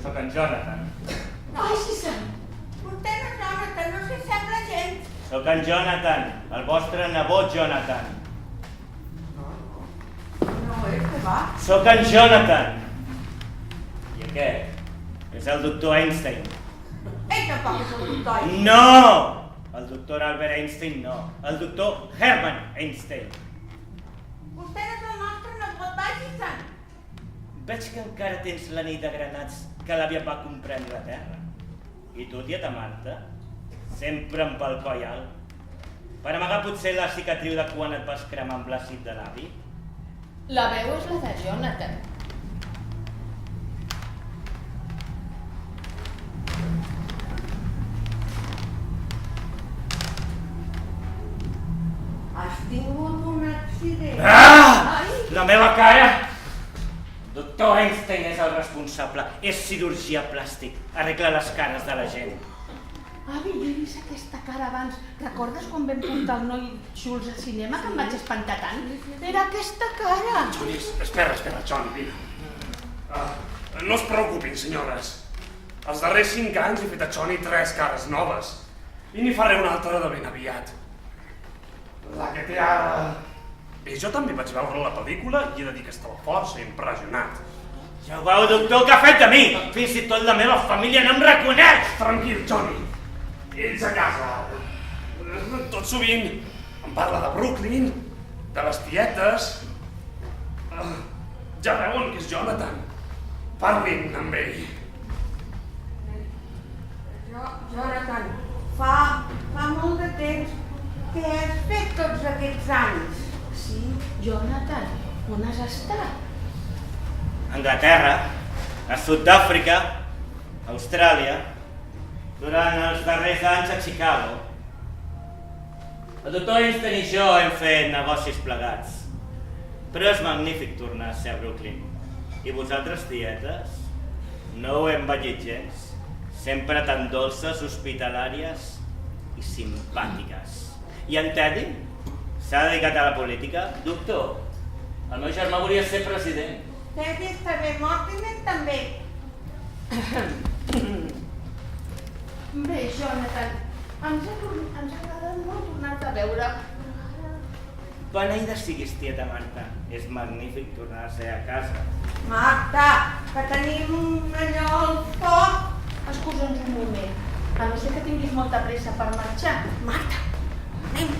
Speaker 10: Soc en Jonathan.
Speaker 6: Ai, sí, sí.
Speaker 1: Vostè no és Jonathan, no s'hi sembla gens.
Speaker 10: Soc en Jonathan, el vostre nebot Jonathan.
Speaker 1: No és que va.
Speaker 10: Soc en Jonathan. I aquest és el doctor Einstein.
Speaker 1: Ell tampoc és el doctor.
Speaker 10: No! El doctor Albert Einstein no. El doctor Hermann Einstein.
Speaker 1: Vostè no és el nostre nebot, vagi-se'n.
Speaker 10: Veig que encara tens la nit de granats que l'àvia va comprar a Anglaterra. I tu, tieta Marta? Sempre amb el coll alt. Per amagar potser la cicatriu de quan et vas cremar amb l'àcid de l'avi?
Speaker 6: La veu és la de Jonathan.
Speaker 10: doctor Einstein és el responsable. És cirurgia plàstic. Arregla les cares de la gent.
Speaker 6: Avi, jo he vist aquesta cara abans. Recordes quan vam portar el noi Schultz al cinema, que em vaig espantar tant? Era aquesta cara.
Speaker 11: Johnny, espera, Johnny, vine. No es preocupin, senyores. Els darrers 5 anys he fet a Johnny 3 cares noves. I n'hi faré una altra de ben aviat. La que té ara... Bé, jo també vaig veure la pel·lícula i he de dir que estava força impressionat.
Speaker 10: Ja ho veu, doctor, què ha fet a mi? Fins i tot la meva família no em reconeix!
Speaker 11: Tranquil, Johnny. Ells a casa, tot sovint, em parla de Brooklyn, de les tietes... Ja veuen que és Jonathan. Parlin amb ell.
Speaker 1: Jonathan, fa molt de temps que has fet tots aquests anys.
Speaker 6: Sí, Jonathan, on has estat?
Speaker 10: Anglaterra, a Sud-àfrica, Austràlia, durant els darrers anys a Chicago. El doctor Einstein i jo hem fet negocis plegats, però és magnífic tornar a ser a Brooklyn. I vosaltres, tietes, no ho hem vellit gens, sempre tan dolces, hospitalàries i simpàtiques. I en Teddy? S'ha dedicat a la política? Doctor, el meu germà volia ser president.
Speaker 1: Teddy està bé, Mortimer també.
Speaker 6: Bé, Jonathan, ens ha agradat molt tornar-te a veure.
Speaker 10: Beneïda siguis, tieta Marta. És magnífic tornar a ser a casa.
Speaker 1: Marta, que tenim allò al foc.
Speaker 6: Excusa'ns un moment, a no ser que tinguis molta pressa per marxar.
Speaker 1: Marta, anem.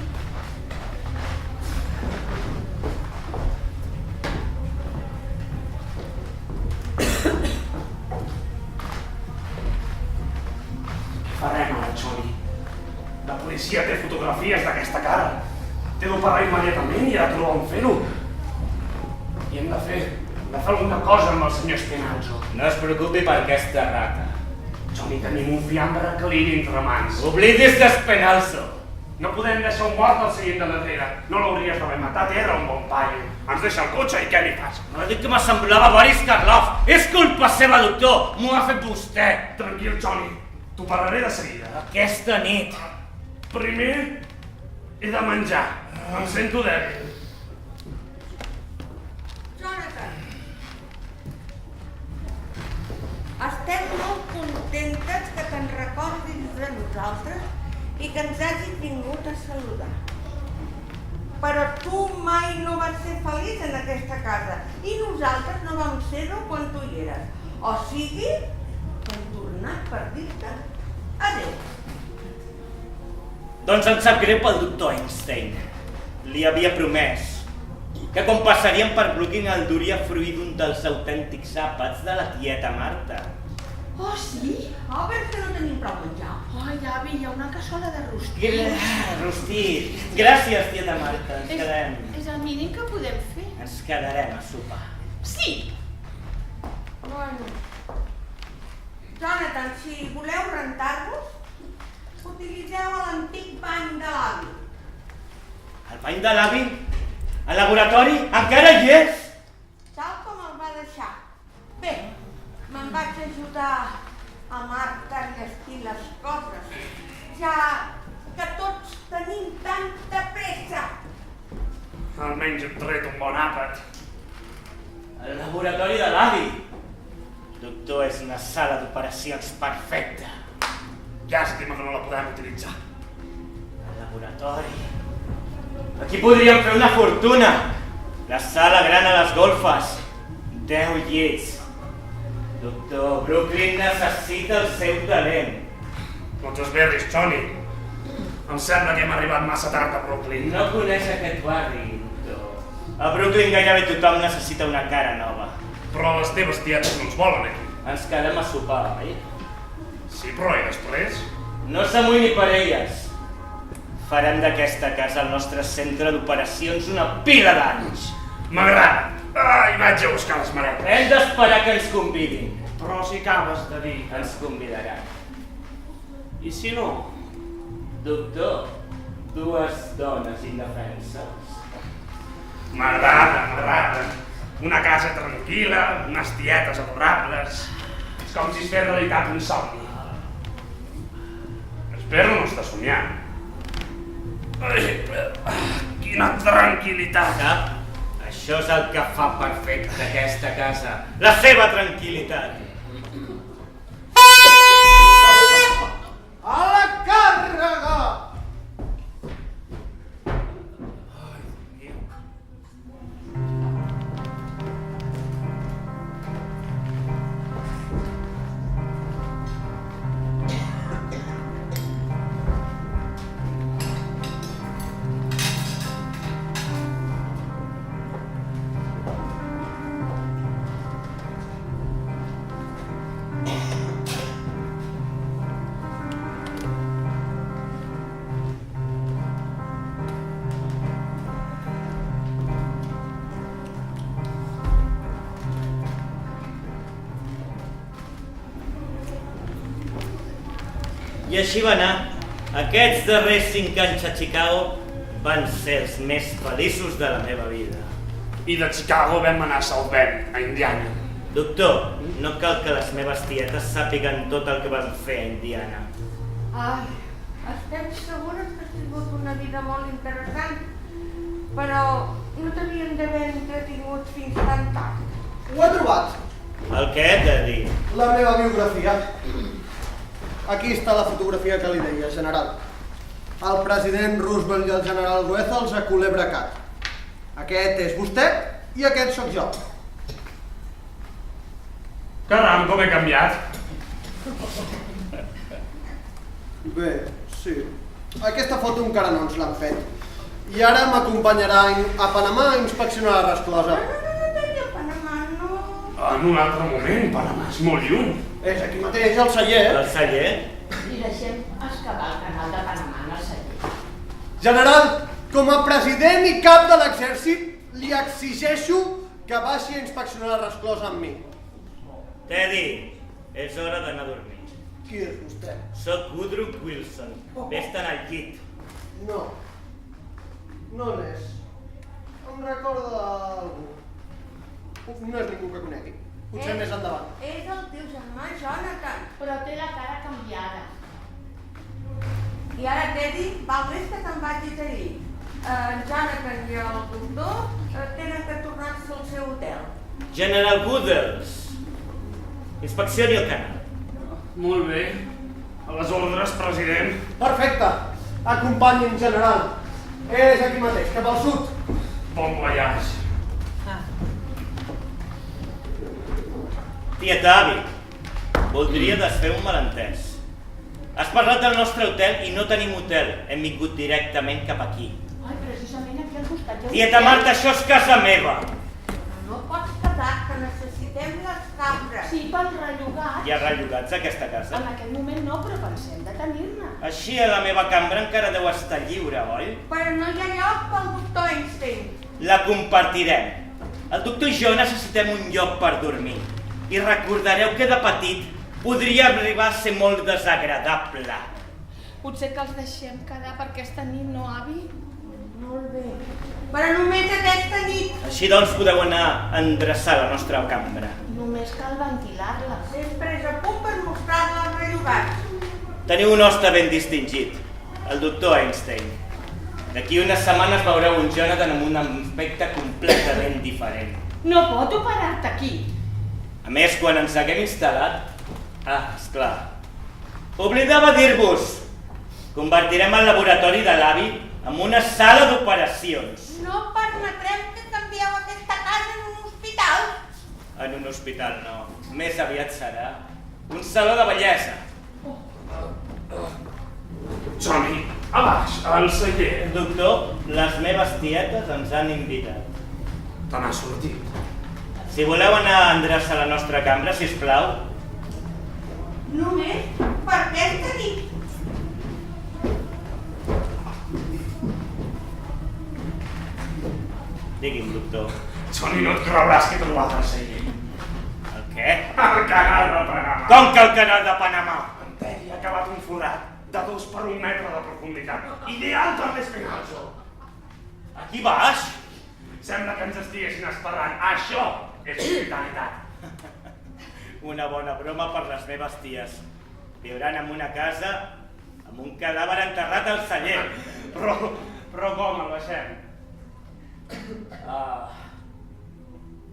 Speaker 11: Farem ara, Johnny. La policia té fotografies d'aquesta cara. Té d'operar immediatament i ha de trobar on fer-ho. I hem de fer alguna cosa amb el senyor Espinazzo.
Speaker 10: No es preocupi per aquesta rata.
Speaker 11: Johnny, tenim un fiambre que li entre mans.
Speaker 10: Oblidis d'Espinazzo.
Speaker 11: No podem deixar un mort al seient de darrere. No l'hauries d'haver matat, era un bon paio. Ens deixa el cotxe i què li fas?
Speaker 10: No ha dit que m'assemblava Boris Karloff. És culpa seva, doctor. M'ho ha fet vostè.
Speaker 11: Tranquil, Johnny. T'ho parlaré de seguida.
Speaker 10: Aquesta nit.
Speaker 11: Primer he de menjar. Em sento dèbil.
Speaker 1: Jonathan, estem molt contentes que te'n recordis de nosaltres i que ens hagis vingut a saludar. Però tu mai no vas ser feliç en aquesta casa i nosaltres no vam ser-ho quan tu hi eres. O sigui, hem tornat per dir-te adéu.
Speaker 10: Doncs em sap greu pel doctor Einstein. Li havia promès que quan passaríem per Brooklyn el duria a fruir d'un dels autèntics àpats de la tieta Marta.
Speaker 6: Oh, sí?
Speaker 1: A veure que no tenim prou menjar.
Speaker 6: Ai, avi, hi ha una cassola de rostit.
Speaker 10: Rostit. Gràcies, tieta Marta. Ens quedem.
Speaker 6: És el mínim que podem fer.
Speaker 10: Ens quedarem a sopar.
Speaker 6: Sí!
Speaker 1: Bueno. Jonathan, si voleu rentar-vos, utilitzeu l'antic bany de l'avi.
Speaker 10: El bany de l'avi? Al laboratori? Encara hi és?
Speaker 1: Tal com el va deixar. Bé, me'n vaig ajudar a Marta a llestir les coses, ja que tots tenim tanta pressa.
Speaker 11: Almenys hem tret un bon àpat.
Speaker 10: El laboratori de l'avi. Doctor, és una sala d'operacions perfecta.
Speaker 11: Llàstima que no la podem utilitzar.
Speaker 10: El laboratori. Aquí podríem fer una fortuna. La sala gran a les golfes. 10 llits. Doctor, Brooklyn necessita el seu talent.
Speaker 11: No t'esberris, Johnny. Em sembla que hem arribat massa tard a Brooklyn.
Speaker 10: No coneix aquest barri, doctor. A Brooklyn gairebé tothom necessita una cara nova.
Speaker 11: Però les teves tietes no ens volen aquí.
Speaker 10: Ens quedem a sopar, oi?
Speaker 11: Sí, però i després?
Speaker 10: No s'amoïni per elles. Farem d'aquesta casa el nostre centre d'operacions una pila d'anys.
Speaker 11: M'agrada. Ai, vaig a buscar les maletes.
Speaker 10: Hem d'esperar que ens convidin.
Speaker 11: Però si acabes de dir...
Speaker 10: Ens convidaran.
Speaker 11: I si no?
Speaker 10: Doctor, 2 dones indefenses.
Speaker 11: M'agrada. Una casa tranquil·la, unes tietes adorables. És com si es fes realitat un somni. Espero no estar somiant. Ai, quina tranquil·litat.
Speaker 10: Sap? Això és el que fa perfecta aquesta casa. La seva tranquil·litat.
Speaker 3: A la càrrega!
Speaker 10: I així va anar. Aquests darrers 5 anys a Chicago van ser els més feliços de la meva vida.
Speaker 11: I de Chicago vam anar a South Bend, a Indiana.
Speaker 10: Doctor, no cal que les meves tietes sàpiguen tot el que vam fer a Indiana.
Speaker 1: Ai, estem segures que has tingut una vida molt interessant, però no t'havien d'haver entretingut fins tan tard.
Speaker 3: Ho he trobat.
Speaker 10: El què he de dir?
Speaker 3: La meva biografia. Aquí està la fotografia que li deia, general. El president Roosevelt i el general Goethals a Culebra Cat. Aquest és vostè i aquest sóc jo.
Speaker 11: Caram, com he canviat.
Speaker 3: Bé, sí. Aquesta foto encara no ens l'han fet. I ara m'acompanyarà a Panamà a inspeccionar la resclosa.
Speaker 1: No, Panamà no.
Speaker 11: En un altre moment, Panamà és molt lluny.
Speaker 3: És aquí mateix, al celler.
Speaker 10: El celler?
Speaker 6: I deixem excavar el canal de Panamà en el celler.
Speaker 3: General, com a president i cap de l'exèrcit, li exigeixo que baixi a inspeccionar la resclosa amb mi.
Speaker 10: Teddy, és hora d'anar a dormir.
Speaker 3: Qui és vostè?
Speaker 10: Soc Woodrow Wilson. Vés-te'n al llit.
Speaker 3: No. No n'és. Em recorda d'algú. No és ningú que conegui. Potser més endavant.
Speaker 1: És el teu germà, Jonathan.
Speaker 6: Però té la cara canviada.
Speaker 1: I ara, Teddy, val més que te'n vagis ahir. En Jonathan i el doctor tenen que tornar-se al seu hotel.
Speaker 10: General Goethals, inspeccioni el canal.
Speaker 11: Molt bé. A les ordres, president.
Speaker 3: Perfecte. Acompanyi'm, general. És aquí mateix, cap al sud.
Speaker 11: Bon voyage.
Speaker 10: Tieta Abby, voldria desfer un malentès. Has parlat del nostre hotel i no tenim hotel. Hem vingut directament cap aquí.
Speaker 6: Ai, precisament aquí al costat hi ha un
Speaker 10: Tieta
Speaker 6: hotel.
Speaker 10: Marta, això és casa meva.
Speaker 1: No pots quedar, que necessitem les cambres.
Speaker 6: Sí, pel rellogat.
Speaker 10: Hi ha rellogats a aquesta casa?
Speaker 6: En aquest moment no, però pensem de tenir-ne.
Speaker 10: Així a la meva cambra encara deu estar lliure, oi?
Speaker 1: Però no hi ha lloc pel doctor Einstein.
Speaker 10: La compartirem. El doctor i jo necessitem un lloc per dormir. I recordareu que de petit podria arribar a ser molt desagradable.
Speaker 6: Potser que els deixem quedar per aquesta nit, no, avi?
Speaker 1: Molt bé. Però només aquesta nit.
Speaker 10: Així doncs podeu anar a endreçar la nostra cambra.
Speaker 6: Només cal ventilar-la.
Speaker 1: Sempre és a punt per mostrar-la als rellogats.
Speaker 10: Teniu un hoste ben distingit, el doctor Einstein. D'aquí unes setmanes veureu un Jonathan amb un aspecte completament diferent.
Speaker 6: No pot operar-te aquí.
Speaker 10: A més, quan ens haguem instal·lat... esclar. Oblidava dir-vos. Convertirem el laboratori de l'avi en una sala d'operacions.
Speaker 1: No permetrem que canvieu aquesta casa en un hospital.
Speaker 10: En un hospital no. Més aviat serà un saló de bellesa.
Speaker 11: Johnny, a baix, al celler.
Speaker 10: Doctor, les meves tietes ens han invitat.
Speaker 11: Te n'ha sortit.
Speaker 10: Si voleu anar a endreçar la nostra cambra, sisplau.
Speaker 1: Només per aquesta nit.
Speaker 10: Digui'm, doctor.
Speaker 11: Johnny, no et creuràs que he trobat al celler.
Speaker 10: El què?
Speaker 11: El canal de Panamà.
Speaker 10: Com que el canal de Panamà?
Speaker 11: En Teddy ha acabat un forat de 2 per 1 metre de profunditat. Ideal per l'Espinazo.
Speaker 10: Aquí baix?
Speaker 11: Sembla que ens estiguessin esperant. Això és hospitalitat.
Speaker 10: Una bona broma per les meves ties. Viuran en una casa amb un cadàver enterrat al celler.
Speaker 11: Però com el baixem?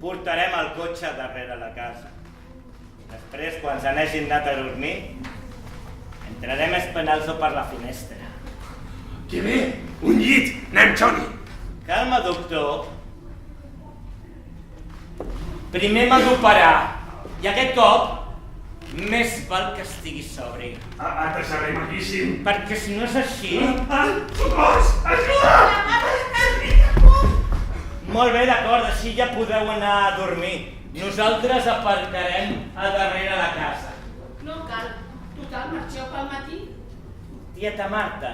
Speaker 10: Portarem el cotxe darrere la casa. Després, quan se n'hagin anat a dormir, entrarem espenant-lo per la finestra.
Speaker 11: Que bé! Un llit! Anem, Johnny!
Speaker 10: Calma, doctor. Primer m'ha d'operar, i aquest cop més val que estigui sobri.
Speaker 11: Et deixaré maquíssim.
Speaker 10: Perquè si no és així...
Speaker 11: Socors! Ajuda!
Speaker 10: Molt bé, d'acord, així ja podeu anar a dormir. Nosaltres aparcarem a darrere la casa.
Speaker 6: No cal. Total, marxeu pel matí.
Speaker 10: Tieta Marta,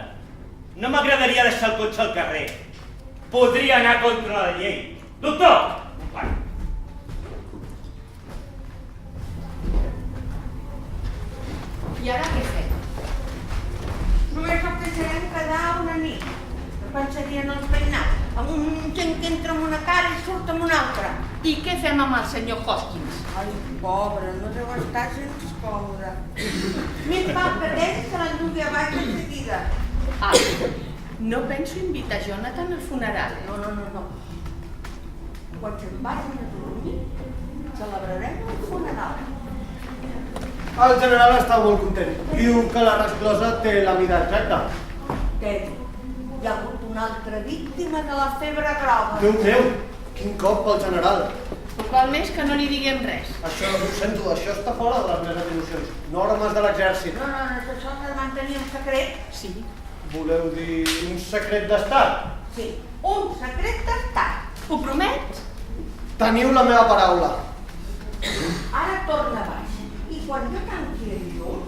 Speaker 10: no m'agradaria deixar el cotxe al carrer. Podria anar contra la llei. Doctor!
Speaker 6: I ara què fem?
Speaker 1: Només el deixarem quedar una nit. No pensarien els veïnats. Amb un gent que entra amb una cara i surt amb una altra.
Speaker 6: I què fem amb el senyor Hoskins?
Speaker 1: Ai, pobre, no deu estar gens còmode. Més val que ell se l'endugui a baix de seguida.
Speaker 6: No penso invitar Jonathan al funeral.
Speaker 1: No. Quan se'n vagin a dormir, celebrarem el funeral.
Speaker 3: El general està molt content. Diu que la resclosa té la mida exacta.
Speaker 1: Què? Hi ha hagut una altra víctima de la febre groga.
Speaker 3: Déu meu, quin cop pel general.
Speaker 6: Val més que no li diguem res.
Speaker 3: Això, ho sento, això està fora de les meves atribucions. Normes de l'exèrcit.
Speaker 1: No, això s'ha de mantenir en secret.
Speaker 6: Sí.
Speaker 3: Voleu dir un secret d'estat?
Speaker 1: Sí, un secret d'estat.
Speaker 6: Ho promets?
Speaker 3: Teniu la meva paraula.
Speaker 1: Ara torna baix. I quan jo tanqui el llum,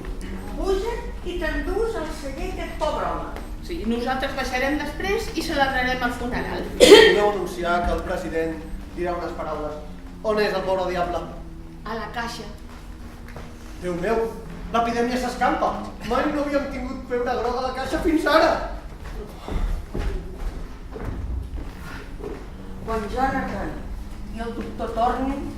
Speaker 1: puges i t'endús al celler aquest pobre home.
Speaker 6: Sí, nosaltres baixarem després i celebrarem el funeral.
Speaker 3: Podeu anunciar que el president dirà unes paraules. On és el pobre diable?
Speaker 6: A la caixa.
Speaker 3: Déu meu, l'epidèmia s'escampa. Mai no havíem tingut febre groga a la caixa fins ara.
Speaker 1: Quan Jonathan i el doctor tornin,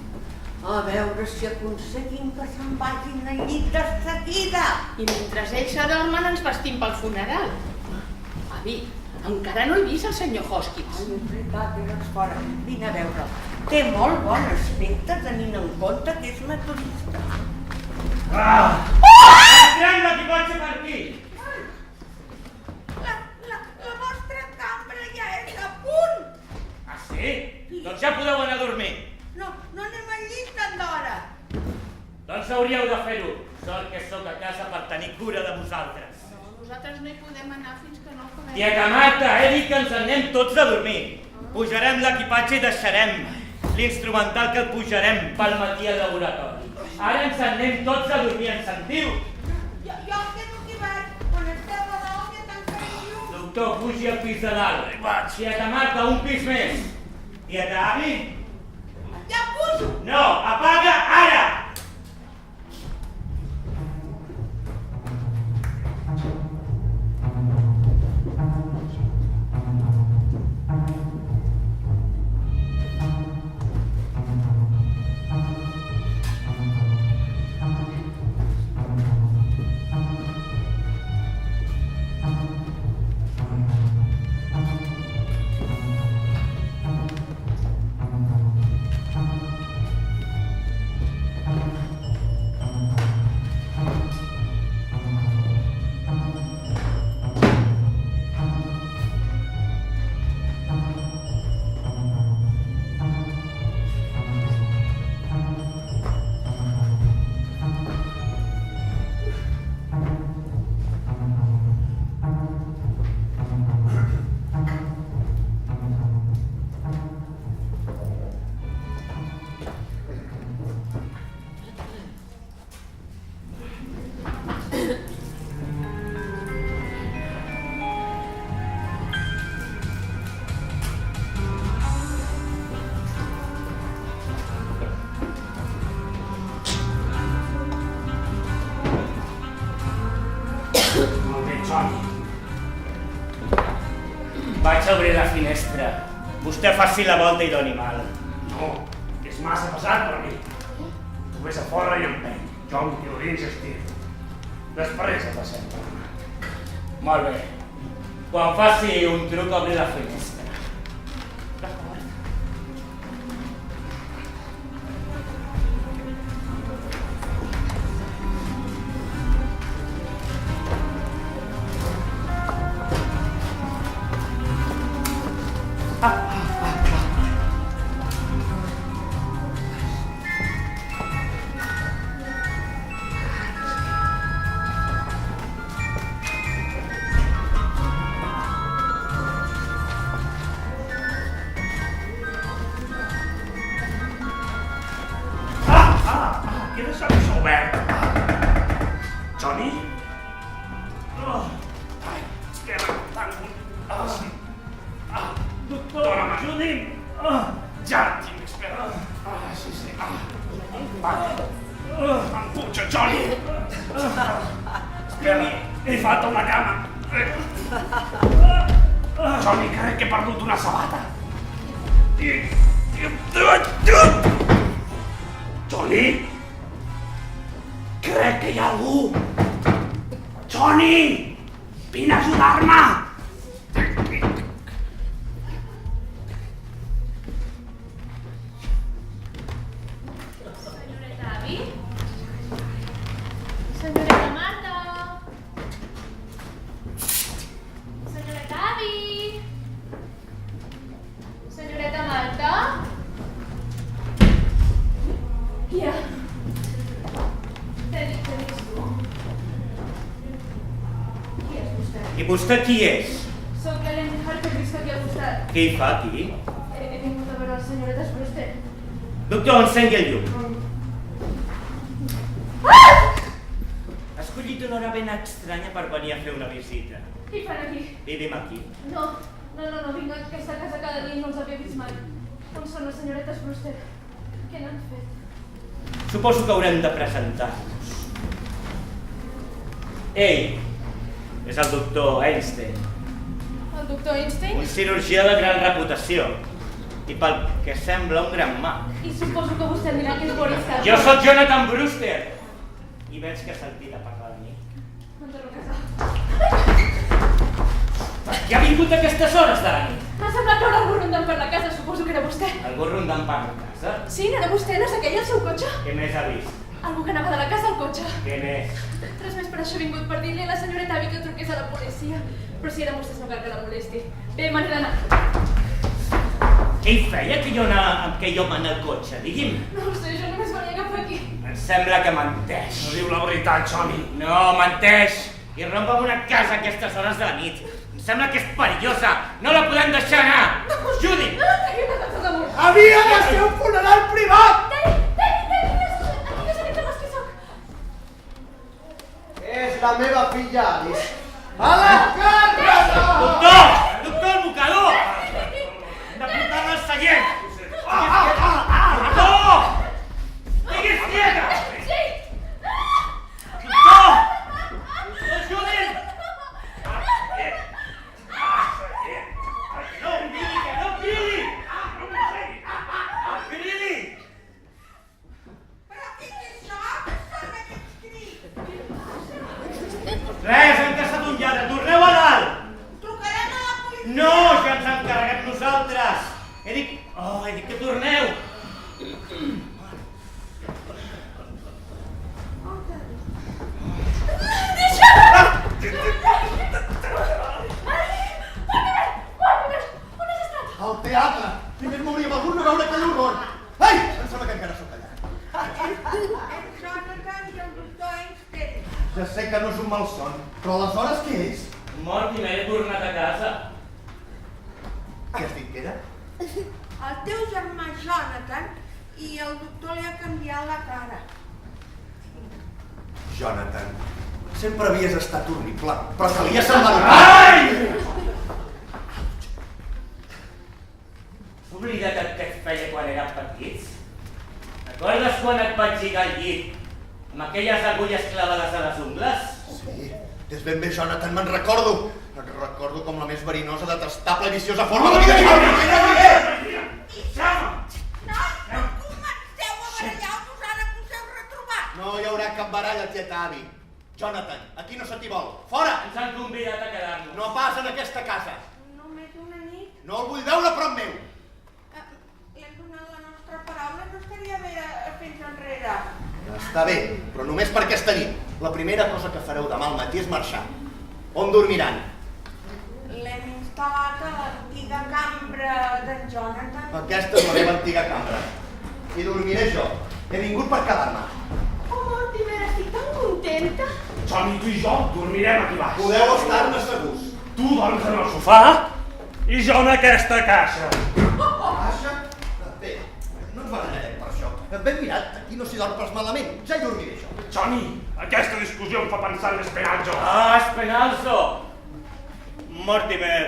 Speaker 1: a veure si aconseguim que se'n vagin al llit de seguida.
Speaker 6: I mentre ells s'adormen ens vestim pel funeral. Avi, encara no he vist el senyor Hoskins.
Speaker 1: Ai, és veritat, eres fora. Vine a veure'l. Té molt bon aspecte tenint en compte que és metodista.
Speaker 10: Entrem l'equipatge per aquí!
Speaker 1: La vostra cambra ja és a punt!
Speaker 10: Ah, sí? Doncs ja podeu anar a dormir.
Speaker 1: No anem al llit tant d'hora.
Speaker 10: Doncs hauríeu de fer-ho. Sort que sóc a casa per tenir cura de vosaltres.
Speaker 6: No, nosaltres no hi podem anar fins que no acabem.
Speaker 10: Tieta Marta, he dit que ens anem tots a dormir. Pujarem l'equipatge i deixarem l'instrumental que el pujarem pel matí al laboratori. Ara ens anem tots a dormir, ens sentiu?
Speaker 1: Jo quedo aquí baix. Quan esteu a dalt ja tancaré el llum.
Speaker 10: Doctor, pugi al pis de dalt. Tieta Marta, un pis més. Tieta Avi?
Speaker 1: Ja pujo!
Speaker 10: No, apaga ara! Vaig obrir la finestra Vostè faci la volta i doni mal.
Speaker 11: No, és massa pesat per mi. Tu vés a fora i empeny. Jo em quedo dins i estiro. Després et passem per mà.
Speaker 10: Molt bé. Quan faci un truc, obri la finestra. D'acord.
Speaker 11: He deixat això obert. Johnny? Ai, espera, tanco.
Speaker 10: Doctor,
Speaker 11: Dóna'm.
Speaker 10: ajudi'm!
Speaker 11: Ja et tinc, espera. Sí, sí. Vale. Em puja, Johnny. Espera, he fatto una cama. Johnny, crec que he perdut una sabata. Johnny? Crec que hi ha algú. Johnny! Vine a ajudar-me!
Speaker 7: Senyoreta Abby? Senyoreta Marta? Senyoreta Abby? Senyoreta Marta? Qui ha? T'he vist tu. Qui és vostè?
Speaker 10: I vostè qui és?
Speaker 7: Soc Ellen Hart, que visc aquí al costat.
Speaker 10: Què hi fa aquí?
Speaker 7: He vingut a veure la senyoreta Spruster.
Speaker 10: Doctor, encengui el llum. Ha escollit una hora ben estranya per venir a fer una visita.
Speaker 7: Què hi fan aquí?
Speaker 10: Vivim aquí.
Speaker 7: No, vinc a aquesta casa cada dia i no els havia vist mai. On són les senyoretes Brewster? Què n'han fet?
Speaker 10: Suposo que haurem de presentar-nos. Ell és el doctor Einstein,
Speaker 7: El doctor Einstein?
Speaker 10: un cirurgià de gran reputació i pel que sembla un gran mag.
Speaker 7: I suposo que vostè dirà que és Boris Karloff.
Speaker 10: Jo sóc Jonathan Brewster i veig que ha sentit a parlar de mi.
Speaker 7: Em torno a casar.
Speaker 10: Per què ha vingut a aquestes hores de la nit?
Speaker 7: M'ha semblat veure algú rondant per la casa, suposo que era vostè.
Speaker 10: Algú rondant per la casa?
Speaker 7: Sí, n'era vostè, no és aquell el seu cotxe?
Speaker 10: Què més ha vist?
Speaker 7: Algú que anava de la casa al cotxe.
Speaker 10: Què més?
Speaker 7: Res més, per això he vingut per dir-li a la senyoreta Abby que truqués a la policia. Però si eren vostès no cal que la molesti. Bé, me n'he d'anar.
Speaker 10: Què hi feia que jo mana el cotxe? Digui'm.
Speaker 7: No ho sé, jo només venia cap aquí.
Speaker 10: Em sembla que menteix.
Speaker 11: No diu la veritat, Johnny.
Speaker 10: No, menteix. I romp en una casa a aquestes hores de la nit. Em sembla que és perillosa. No la podem deixar anar. Judy!
Speaker 7: Tregui una taça damunt.
Speaker 3: Havia de ser un funeral privat!
Speaker 7: Aquí no sabem pas qui soc.
Speaker 3: És la meva filla Alice. A la càrrega!
Speaker 10: Doctor! Doctor, el mocador! Hem de portar-la al seient! Doctor! Digues quieta!
Speaker 7: Sí!
Speaker 10: Doctor! Ajudi'm! No cridi, que no cridi! Cridi!
Speaker 1: Però què és això? Què són aquests crits?
Speaker 10: Res, hem caçat un lladre. Torneu a dalt!
Speaker 1: Trucarem a la policia!
Speaker 10: No, ja ens hem carregat nosaltres! He dit que torneu!
Speaker 3: Al teatre! Primer mouríem algú no veure aquell horror! Ai! Em sembla que encara sóc allà.
Speaker 1: El Jonathan i el doctor Einstein.
Speaker 3: Ja sé que no és un malson, però aleshores què és?
Speaker 10: Mort i m'he tornat a casa.
Speaker 3: Què has dit que era?
Speaker 1: El teu germà Jonathan i el doctor li ha canviat la cara.
Speaker 3: Jonathan, sempre havies estat horrible, però calia semblar...
Speaker 10: Ai! Oblida't el que et feia quan érem petits? Recordes quan et vaig lligar al llit amb aquelles agulles clavades a les ungles?
Speaker 3: Sí,
Speaker 8: És ben bé, Jonathan, me'n recordo. Et recordo com la més verinosa, detestable i viciosa forma de vida que va viure.
Speaker 1: No comenceu a barallar-vos ara que us heu retrobat.
Speaker 8: No hi haurà cap baralla, tieta Abby. Jonathan, aquí no se t'hi vol. Fora!
Speaker 10: Ens han convidat a quedar-nos.
Speaker 8: No pas en aquesta casa.
Speaker 1: Només una nit.
Speaker 8: No el vull veure prop meu.
Speaker 1: L'hem donat la nostra paraula, no estaria bé fins enrere.
Speaker 8: Està bé, però només per aquesta nit. La primera cosa que fareu demà al matí és marxar. On dormiran?
Speaker 1: L'hem instal·lat a l'antiga cambra d'en Jonathan.
Speaker 8: Aquesta és la meva antiga cambra. Hi dormiré jo. He vingut per quedar-me.
Speaker 6: Oh, Mortimer, estic tan contenta.
Speaker 11: Johnny, tu i jo dormirem aquí baix.
Speaker 8: Podeu estar-ne segurs.
Speaker 11: Tu dorms en el sofà i jo en aquesta caixa.
Speaker 8: Caixa? Bé, no ens barallarem per això. Ben mirat, aquí no s'hi dorm pas malament. Ja hi dormiré jo.
Speaker 11: Johnny, aquesta discussió em fa pensar en l'Esperanzo.
Speaker 10: Ah, Esperanzo! Mortimer,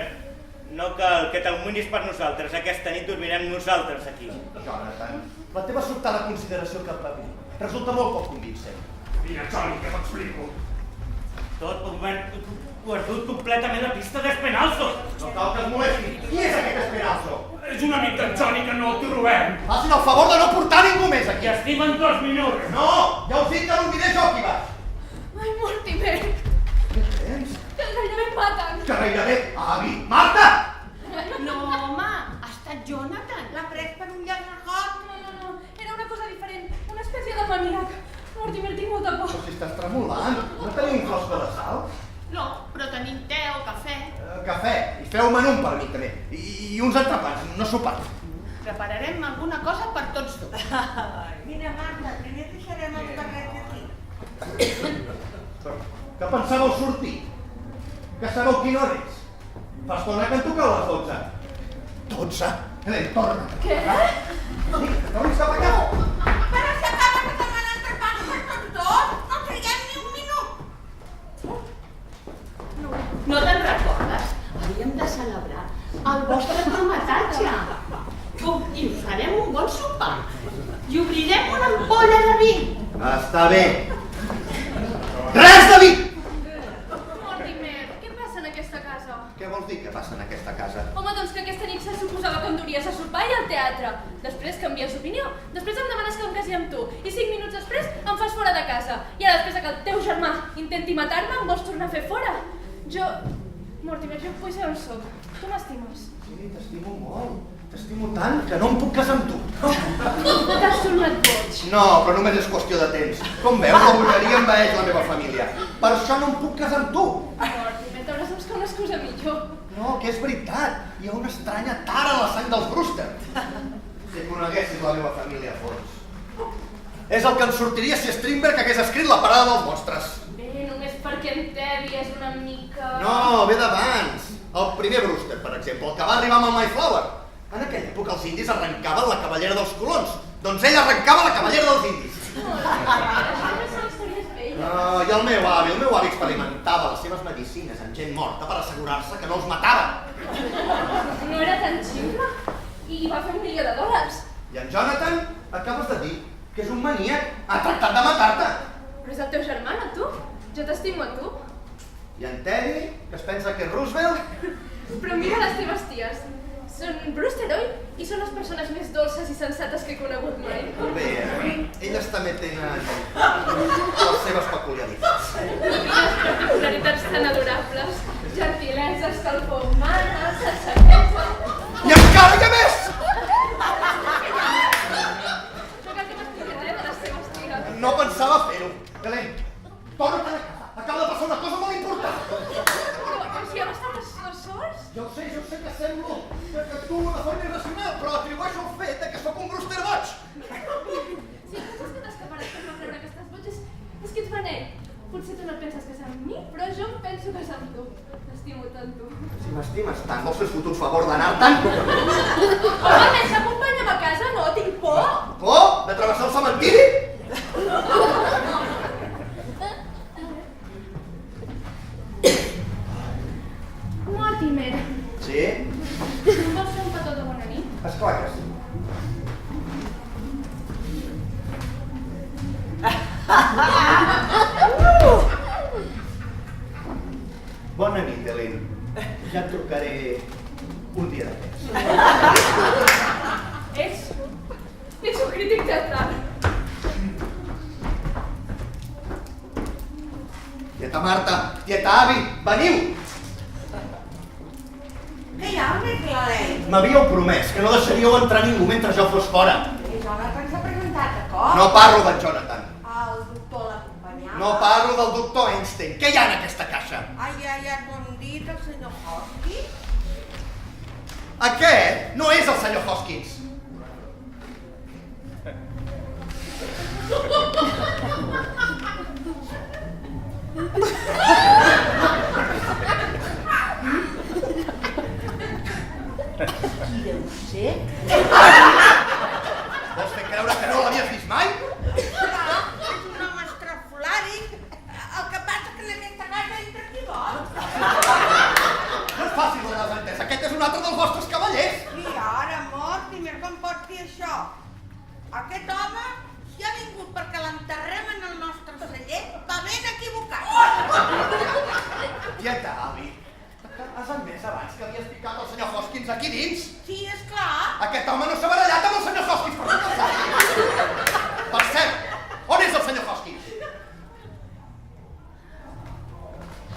Speaker 10: no cal que t'amoïnis per nosaltres. Aquesta nit dormirem nosaltres aquí.
Speaker 8: Jonathan, la teva sobtada consideració cap a mi resulta molt poc convincent.
Speaker 11: Vine, Johnny, que t'explico.
Speaker 10: Tot ho has dut completament la pista d'Esperanzo.
Speaker 8: No cal que es molesti. Qui és aquest Esperanzo?
Speaker 11: És un amic d'en Johnny que no el trobem.
Speaker 8: Facin el favor de no portar ningú més aquí.
Speaker 10: I estimen 2 minuts.
Speaker 8: No, ja us dic que dormiré jo aquí baix.
Speaker 7: Ai, Mortimer,
Speaker 8: Què tens?
Speaker 7: que gairebé em maten.
Speaker 8: Que gairebé... Avi, Marta!
Speaker 6: No, home, ha estat Jonathan.
Speaker 1: L'ha pres per un llargagot.
Speaker 7: No, era una cosa diferent, una espècie de maníac. Mortimer, tinc molta por.
Speaker 8: Però si estàs tremolant, no teniu un flascó de sal?
Speaker 6: No, però tenim te o cafè.
Speaker 8: Cafè, i feu-me'n un per mi també. I uns entrepans, no sopars.
Speaker 6: Prepararem alguna cosa per tots dos.
Speaker 1: Mira, Marta, primer deixarem els carrets aquí.
Speaker 8: Que pensàveu sortir? Que sabeu quina hora és? Fa estona que en toqueu les 12. 12? Helen, torna.
Speaker 7: Què?
Speaker 8: Sí, que tornis cap a casa.
Speaker 1: Però s'acaba de demanar entrepans per tots dos. No triguem ni un minut.
Speaker 6: No te'n recordes? Havíem de celebrar el vostre prometatge. I us farem un bon sopar. I obrirem una ampolla de vi.
Speaker 8: Està bé. Res de vi!
Speaker 7: Mortimer, què passa en aquesta casa?
Speaker 8: Què vols dir que passa en aquesta casa?
Speaker 7: Home, doncs que aquesta nit se suposava que em duries a sopar i al teatre. Després canvies d'opinió. Després em demanes que em casi amb tu. I 5 minuts després em fas fora de casa. I ara després que el teu germà intenti matar-me em vols tornar a fer fora. Mortimer, jo vull saber on soc. Tu m'estimes.
Speaker 8: Sí, t'estimo molt. T'estimo tant que no em puc casar amb tu.
Speaker 7: T'has tornat boig.
Speaker 8: No, però només és qüestió de temps. Com veus, la bogeria envaeix la meva família. Per això no em puc casar amb tu.
Speaker 7: Mortimer, t'hauràs de buscar una excusa millor.
Speaker 8: No, que és veritat. Hi ha una estranya tara a la sang dels Brewster. Si coneguessis la meva família a fons. És el que ens sortiria si Strindberg hagués escrit La parada dels monstres.
Speaker 7: Bé, només perquè en Teddy és una mica...
Speaker 8: No, ve d'abans. El primer Brewster, per exemple, el que va arribar amb el Mayflower. En aquella època els indis arrencaven la cavallera dels colons. Doncs ell arrencava la cavallera dels indis. I el meu avi experimentava les seves medicines amb gent morta per assegurar-se que no els matava.
Speaker 7: No era tan ximple i va fer $1 milió.
Speaker 8: I en Jonathan, acabes de dir que és un maníac. Ha tractat de matar-te.
Speaker 7: Però és el teu germà, no tu? Jo t'estimo a tu.
Speaker 8: I en Teddy, que es pensa que és Roosevelt?
Speaker 7: Però mira les teves ties. Són Brewster, oi? I són les persones més dolces i sensates que he conegut mai.
Speaker 8: Bé, elles també tenen les seves peculiaritats.
Speaker 7: Quines particularitats tan adorables. Gentilesa, escalfor humana, sensatesa...
Speaker 8: I encara hi ha més!
Speaker 7: No cal que m'expliquis res de les teves ties.
Speaker 8: No pensava fer-ho. Helen, torna't a casa. Acaba de passar una cosa molt important.
Speaker 7: Però si hem estat els sords?
Speaker 8: Jo sé que semblo que actuo de forma irracional, però atribueixo el fet que sóc un Brewster boig.
Speaker 7: Si penses que t'escaparàs per no creure que estàs boig, és que ets beneit. Potser tu no et penses que és amb mi, però jo em penso que és amb tu. T'estimo tant, tu.
Speaker 8: Si m'estimes tant, vols fer el fotut favor d'anar-te'n?
Speaker 7: Home, més acompanya'm a casa, no? Tinc por.
Speaker 8: Por? De travessar el cementiri?
Speaker 7: Mortimer,
Speaker 8: Sí?
Speaker 7: em vols fer un petó de bona nit?
Speaker 8: Esclar que sí. Bona nit, Helene. Ja et trucaré un dia d'aquests.
Speaker 7: Ets un crític teatral.
Speaker 8: Tieta Marta, tieta Avi, veniu!
Speaker 1: Què hi ha, Nicolai?
Speaker 8: M'havíeu promès que no deixaríeu entrar ningú mentre jo fos fora.
Speaker 1: I Jonathan s'ha presentat, d'acord?
Speaker 8: No parlo d'en Jonathan.
Speaker 1: El doctor l'acompanyava.
Speaker 8: No parlo del doctor Einstein. Què hi ha en aquesta caixa?
Speaker 1: Ai, bon dit, el senyor Hoskins.
Speaker 8: Aquest no és el senyor Hoskins.
Speaker 1: Qui deu ser?
Speaker 8: Vols fer creure que no l'havies vist mai?
Speaker 1: És un home estrafolari. El que passa que en aquesta casa entra qui vol.
Speaker 8: No és fàcil de desentès. Aquest és un altre dels vostres cavallers.
Speaker 1: I ara, Mortimer, com pots dir això? Aquest home, si ha vingut perquè l'enterrem en el nostre celler, va ben equivocat.
Speaker 8: Tieta Avi, has admès abans que havies picat el senyor Hoskins aquí dins?
Speaker 1: Sí, esclar.
Speaker 8: Aquest home no s'ha barallat amb el senyor Hoskins, per tot el sap. Per cert, on és el senyor Hoskins?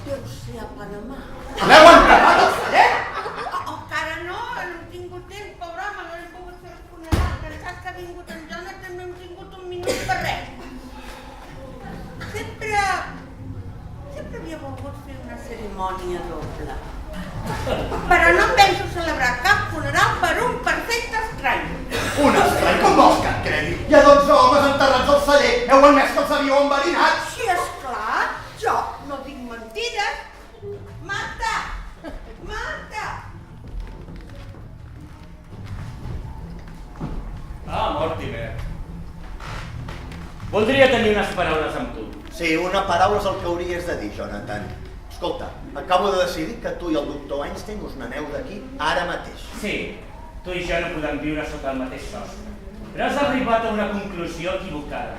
Speaker 1: Deu ser a Panamà.
Speaker 8: L'heu enterrat al celler?
Speaker 1: Encara no hem tingut temps, pobre home, no hem pogut fer el funeral. Que saps que ha vingut en Jonathan, no hem tingut un minut per res. Sempre havia volgut fer una cerimònia doble. Però no em penso celebrar cap funeral per un perfecte estrany.
Speaker 8: Un estrany, com vols que et cregui? Hi ha 12 homes enterrats al celler. Heu admès que els havíeu enverinat?
Speaker 1: Sí, esclar, jo no dic mentides. Marta!
Speaker 10: Ah, Mortimer. Voldria tenir unes paraules amb tu.
Speaker 8: Sí, una paraula és el que hauries de dir, Jonathan. Escolta, acabo de decidir que tu i el doctor Einstein us n'aneu d'aquí ara mateix.
Speaker 10: Sí, tu i jo no podem viure sota el mateix sostre. Però has arribat a una conclusió equivocada.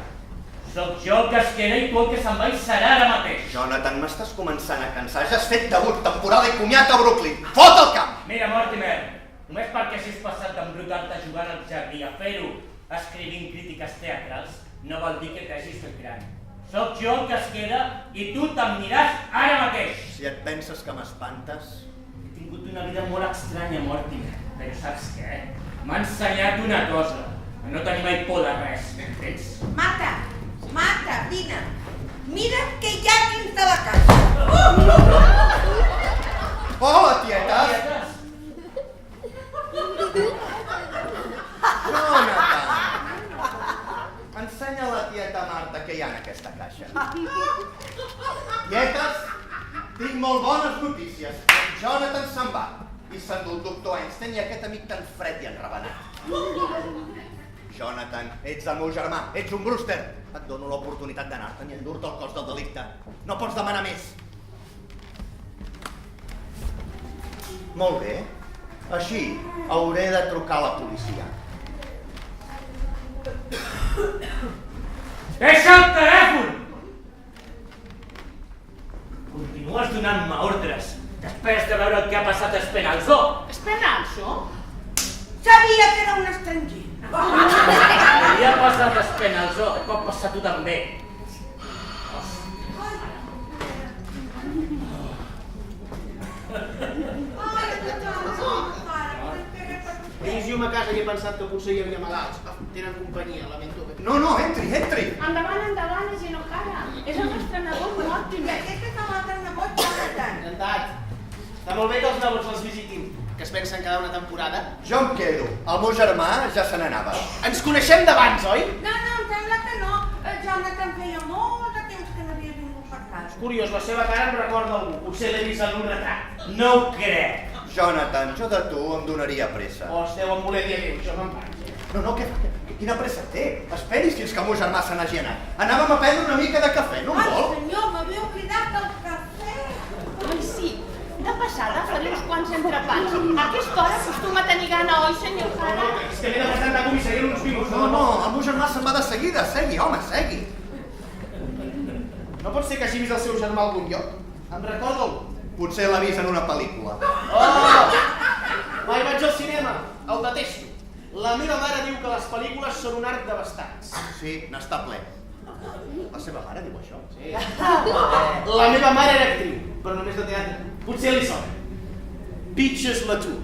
Speaker 10: Soc jo el que es queda i tu el que se'n va i serà ara mateix.
Speaker 8: Jonathan, m'estàs començant a cansar. Ja has fet debut, temporada i comiat a Brooklyn. Fot el camp!
Speaker 10: Mira, Mortimer, només perquè hagis passat d'embrutar-te jugant al jardí a fer-ho escrivint crítiques teatrals, no vol dir que t'hagis fet gran. Soc jo el que es queda i tu te'n aniràs ara mateix.
Speaker 8: Si et penses que m'espantes...
Speaker 10: He tingut una vida molt estranya, Mortimer, però saps què? M'ha ensenyat una cosa, a no tenir mai por de res, m'entens?
Speaker 1: Marta, vine. Mira què hi ha dins de la casa.
Speaker 8: Hola, tietes! Jonathan! Ensenya a la tieta Marta què hi ha en aquesta caixa. Tietes, tinc molt bones notícies. En Jonathan se'n va. I s'endú el doctor Einstein i aquest amic tan fred i enravenat. Jonathan, ets el meu germà, ets un Brewster. Et dono l'oportunitat d'anar-te'n i endur-te el cos del delicte. No pots demanar més. Molt bé. Així, hauré de trucar a la policia.
Speaker 10: Deixa el telèfon! Continues donant-me ordres després de veure el que ha passat a Espinalzo.
Speaker 6: Esperanço?
Speaker 1: Sabia que era un estranger.
Speaker 10: Si ha passat a Espinalzo, et pot passar tu també.
Speaker 4: He vist a casa i he pensat que potser hi havia malalts. Tenen companyia, lamento que...
Speaker 8: No, entri.
Speaker 6: Endavant, Ginocara. És el nostre nebot Mortimer.
Speaker 1: Aquest és l'altre nebot, Jonathan.
Speaker 4: Encantat. Està molt bé que els nebots els visitin. Que es pensen quedar una temporada.
Speaker 8: Jo em quedo. El meu germà ja se n'anava.
Speaker 4: Ens coneixem d'abans, oi?
Speaker 1: No, em sembla que no. Jonathan feia molt de temps que no havia vingut per casa.
Speaker 4: Curiós, la seva cara em recorda algú. Potser l'he vist en un retrat.
Speaker 10: No ho crec.
Speaker 8: Jonathan, jo de tu em donaria pressa.
Speaker 4: O esteu amb voler dir adéu, això me'n vaig.
Speaker 8: No, quina pressa té? Esperis fins que el meu germà se n'hagi anat. Anàvem a prendre una mica de cafè, no en vol?
Speaker 1: Ai, senyor, m'havia oblidat del cafè.
Speaker 6: Ai, sí. De passada faré uns quants entrepans. A aquesta hora acostuma a tenir gana, oi, senyor Jara?
Speaker 4: És que m'he de passar a comissaria en uns minuts.
Speaker 8: No, el meu germà se'n va de seguida. Segui, home, segui.
Speaker 4: No pot ser que hagi vist el seu germà a algun lloc? Em recordo.
Speaker 8: Potser l'ha vist en una pel·lícula.
Speaker 4: Oh! Mai vaig al cinema, el detesto. La meva mare diu que les pel·lícules són un art de bastards.
Speaker 8: Sí, n'està ple. La seva mare diu això?
Speaker 4: Sí. La meva mare era actriu, però només de teatre. Potser li sona. Pitches Latour.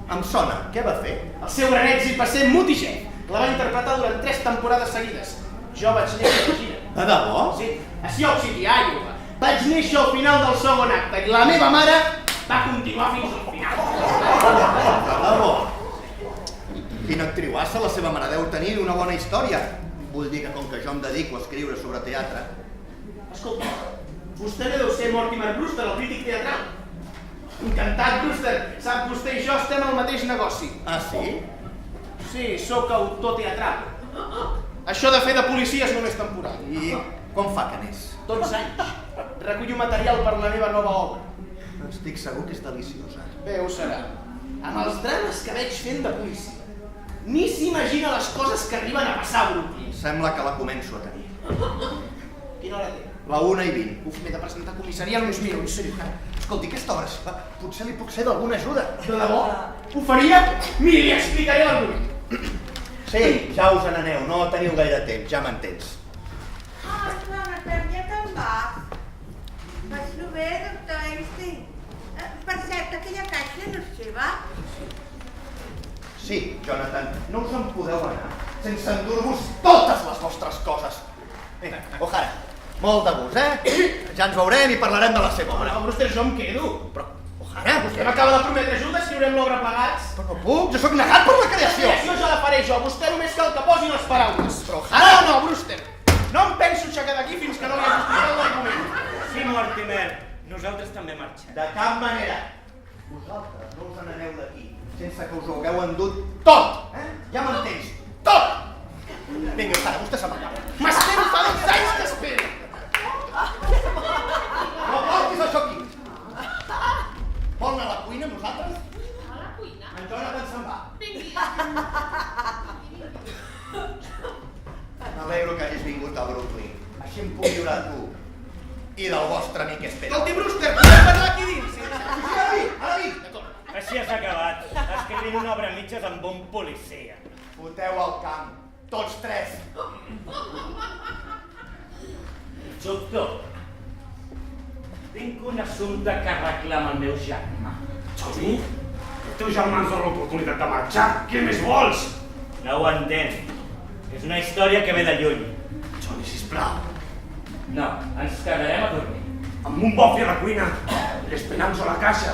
Speaker 8: Em sona. Què va fer?
Speaker 4: El seu gran èxit va ser Mutigé. La va interpretar durant 3 temporades seguides. Jo vaig néixer a Xina.
Speaker 8: De debò?
Speaker 4: Sí, a Sioux City, Iowa. Vaig néixer al final del segon acte i la meva mare va continuar fins al final.
Speaker 8: De debò? Quina actriuassa la seva mare deu tenir una bona història. Vull dir que com que jo em dedico a escriure sobre teatre...
Speaker 4: Escolta, vostè no deu ser Mortimer Brewster, el crític teatral. Encantat, Brewster. Sap, vostè i jo estem al mateix negoci.
Speaker 8: Ah, sí?
Speaker 4: Sí, sóc autor teatral. Això de fer de policia és només temporal.
Speaker 8: I quan fa que n'és?
Speaker 4: 12 anys. Recullo material per la meva nova obra.
Speaker 8: Estic segur que és deliciosa.
Speaker 4: Bé, ho serà. Amb els drames que veig fent de policia, ni s'imagina les coses que arriben a passar a Brooklyn.
Speaker 8: Sembla que la començo a tenir.
Speaker 4: Quina hora té?
Speaker 8: La 1:20.
Speaker 4: Uf, m'he de presentar a comissaria en uns minuts.
Speaker 8: Escolti, aquesta hora potser li puc ser d'alguna ajuda.
Speaker 4: De debò? Ho faria? Miri, li explicaré l'argument.
Speaker 8: Sí, ja us n'aneu, no teniu gaire temps, ja m'entens.
Speaker 1: Ah, dona, però ja te'n vas. Vas-lo bé, doctor Einstein. Per cert, aquella caixa no és seva?
Speaker 8: Sí, Jonathan, no us en podeu anar sense endur-vos totes les vostres coses. Vinga, O'Hara, molt de gust, Ja ens veurem i parlarem de la seva obra.
Speaker 4: No, Brewster, jo em quedo.
Speaker 8: Però, O'Hara,
Speaker 4: Vostè m'acaba de prometre ajuda, escriurem l'obra plegats.
Speaker 8: Però no puc, jo sóc negat per la creació.
Speaker 4: La creació ja la faré jo, vostè només cal que posi les paraules. Però O'Hara... No, Brewster, no em penso aixecar d'aquí fins que no li hagi explicat l'argument.
Speaker 10: Sí, Mortimer, nosaltres també marxem.
Speaker 8: De cap manera. Vosaltres no us n'aneu d'aquí sense que us ho hagueu endut tot, Ja m'entens, tot! Vinga, O'Hara, vostè se'n va.
Speaker 4: M'espero fa 12 anys que espero.
Speaker 8: No portis això aquí. Vol anar a la cuina amb nosaltres?
Speaker 6: A la cuina?
Speaker 8: En Jonathan se'n va.
Speaker 6: Vingui.
Speaker 8: M'alegro que hagis vingut a Brooklyn. Així em puc lliurar a tu i del vostre amic Espera.
Speaker 4: Escolti, Brewster, podem parlar aquí dins?
Speaker 8: Ara vi!
Speaker 10: Així has acabat, escrivint una obra a mitges amb un policia.
Speaker 8: Foteu al camp, tots 3.
Speaker 10: Doctor, tinc un assumpte que reclama el meu germà.
Speaker 11: Toni, el teu germà ens dona l'oportunitat de marxar. Què més vols?
Speaker 10: No ho entenc. És una història que ve de lluny.
Speaker 11: Toni, sisplau.
Speaker 10: No, ens quedarem a dormir.
Speaker 11: Amb un bofi a la cuina i l'Espenanzo a la caixa.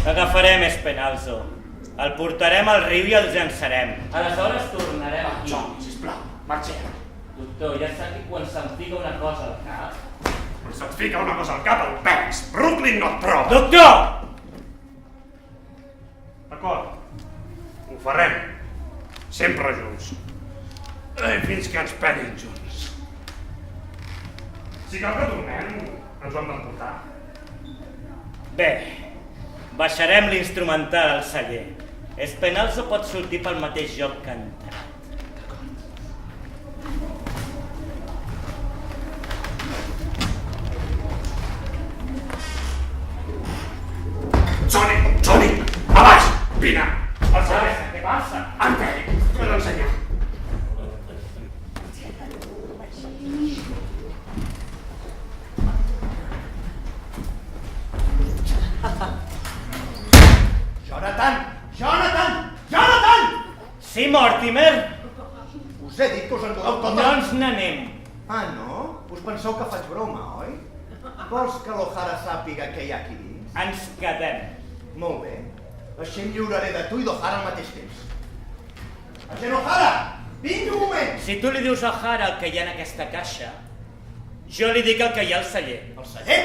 Speaker 10: Agafarem Espenalzo, el portarem al riu i el llançarem. Aleshores tornarem aquí.
Speaker 11: Toni, sisplau, marxem.
Speaker 10: Doctor, ja sap que quan se'm fica una cosa al cap...
Speaker 11: Quan se't fica una cosa al cap, el perds. Brooklyn no et prova.
Speaker 10: Doctor!
Speaker 11: D'acord, ho farem. Sempre junts. Fins que ens peguin junts. Si cal que tornem, ens ho hem d'emportar.
Speaker 10: Bé, baixarem l'instrumental al celler. Espenalzo pot sortir pel mateix lloc que ha entrat.
Speaker 11: Toni, a baix, vine. Al celler.
Speaker 10: Què passa?
Speaker 11: Anteri, me l'ho ensenyar.
Speaker 8: Jonathan!
Speaker 10: Sí, Mortimer?
Speaker 8: Us he dit que us en voleu tot...
Speaker 10: No ens n'anem.
Speaker 8: Ah, no? Us penseu que faig broma, oi? Vols que l'Ohara sàpiga què hi ha aquí dins?
Speaker 10: Ens quedem.
Speaker 8: Molt bé. Així em lliuraré de tu i d'Ohara al mateix temps. Agent O'Hara! Vingui un moment!
Speaker 10: Si tu li dius a O'Hara el que hi ha en aquesta caixa, jo li dic el que hi ha al celler.
Speaker 8: El celler?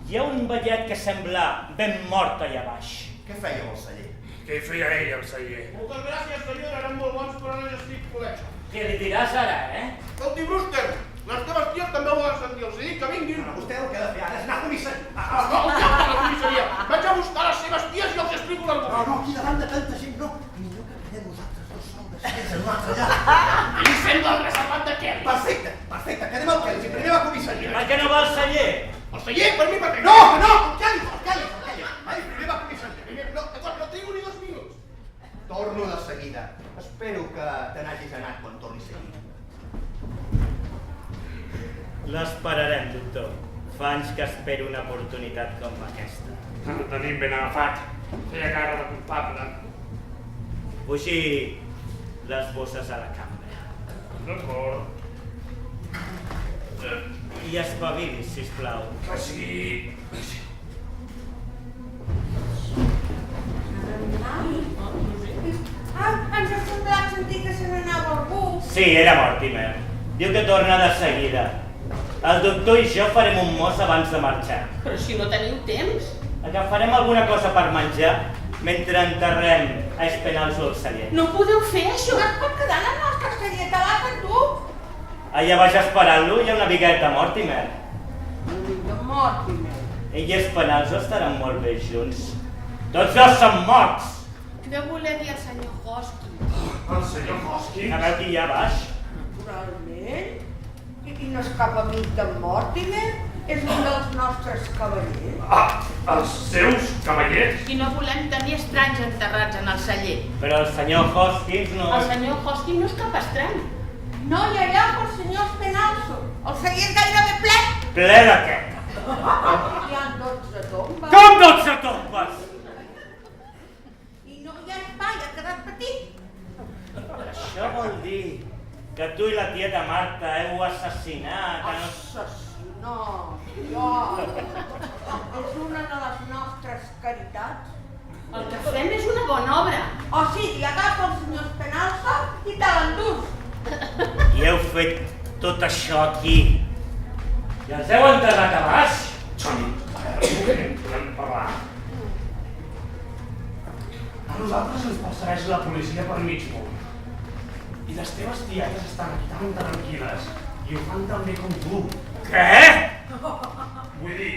Speaker 10: Hi ha un vellet que sembla ben mort allà baix.
Speaker 8: Què feia el celler?
Speaker 11: Què hi feia ell, el celler?
Speaker 4: Moltes gràcies, senyor, eren molt bons, però no estic col·legs.
Speaker 10: Què li diràs ara,
Speaker 4: Escolti, Brewster, les teves ties també ho volen sentir, els dic que vinguin.
Speaker 8: Vostè el que ha de fer ara és anar a comissaria.
Speaker 4: No, a la comissaria. Vaig a buscar les seves ties i els explico l'argument.
Speaker 8: No, aquí davant de tanta gent, no. Millor que quedem nosaltres dos sols després en un altre lloc.
Speaker 4: Li sembla el reservat de Kelly.
Speaker 8: Perfecte, quedem al Kelly. Primer a la comissaria.
Speaker 10: Per què no va al celler?
Speaker 4: El celler? per mi, per mi.
Speaker 8: No, no, calli. Ai, primer va comissari. No trigo ni 2 minuts. Torno de seguida. Espero que te n'hagis anat quan torni seguida.
Speaker 10: L'esperarem, doctor. Fa anys que espero una oportunitat com aquesta.
Speaker 11: El tenim ben agafat. Feia cara de culpable.
Speaker 10: Fuixi les bosses a la cambra.
Speaker 11: D'acord.
Speaker 10: I espavilis, sisplau.
Speaker 11: Que sí.
Speaker 1: Ens ha semblat sentir que se n'anava algú.
Speaker 10: Sí, era Mortimer. Diu que torna de seguida. El doctor i jo farem un mos abans de marxar.
Speaker 6: Però si no teniu temps.
Speaker 10: Agafarem alguna cosa per menjar mentre enterrem a Espenalzo al celler.
Speaker 6: No podeu fer això.
Speaker 1: No et pot quedar en el nostre celler, te l'has endut.
Speaker 10: Allà vaig esperant-lo i una amigueta, Mortimer.
Speaker 1: Mortimer.
Speaker 10: Ell i Espenalzo estaran molt bé junts. Tots dos són morts!
Speaker 6: Què voler dir el senyor Hoskins?
Speaker 11: El senyor Hoskins?
Speaker 10: A veure qui hi ha baix.
Speaker 1: Naturalment. I no és cap amic d'en Mortimer? És un dels nostres cavallers.
Speaker 11: Ah, els seus cavallers?
Speaker 6: I no volem tenir estranys enterrats en el celler.
Speaker 10: Però el senyor Hoskins no...
Speaker 6: El senyor Hoskins no és cap estrany.
Speaker 1: No hi ha lloc al senyor Espenalzo. El celler és gairebé ple.
Speaker 10: Ple de què?
Speaker 1: Hi ha 12 tombes.
Speaker 10: Com 12 tombes?
Speaker 1: I no hi ha espai, ha quedat petit.
Speaker 10: Això vol dir que tu i la tieta Marta heu assassinat...
Speaker 1: No, jo... És una de les nostres caritats.
Speaker 6: El que fem és una bona obra.
Speaker 1: O sigui, agafa el senyor Espenalzo i te l'endús.
Speaker 10: I heu fet tot això aquí. I els heu enterrat a baix?
Speaker 11: Toni, podem parlar. A nosaltres ens persegueix la policia per mig món. I les teves tietes estan aquí tan tranquil·les i ho fan tan bé com tu.
Speaker 10: Què?
Speaker 11: Vull dir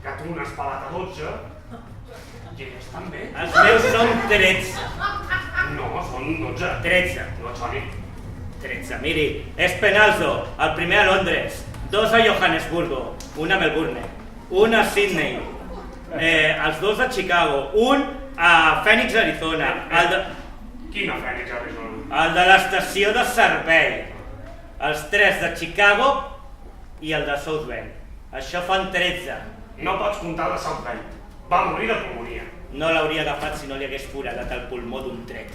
Speaker 11: que tu n'has pelat a 12 i elles també.
Speaker 10: Els meus són 13.
Speaker 11: No, són 12.
Speaker 10: 13.
Speaker 11: No, Toni.
Speaker 10: 13. Miri, Espenalzo, el primer a Londres, 2 a Johannesburgo, 1 a Melbourne, 1 a Sydney, els 2 a Chicago, 1 a Phoenix, Arizona,
Speaker 11: Quina Phoenix, Arizona?
Speaker 10: El de l'estació de servei, els 3 de Chicago i el de South Bend. Això fan 13.
Speaker 11: No pots comptar de South Bend. Va morir de pulmonia.
Speaker 10: No l'hauria agafat si no li hagués foradat el pulmó d'un tret.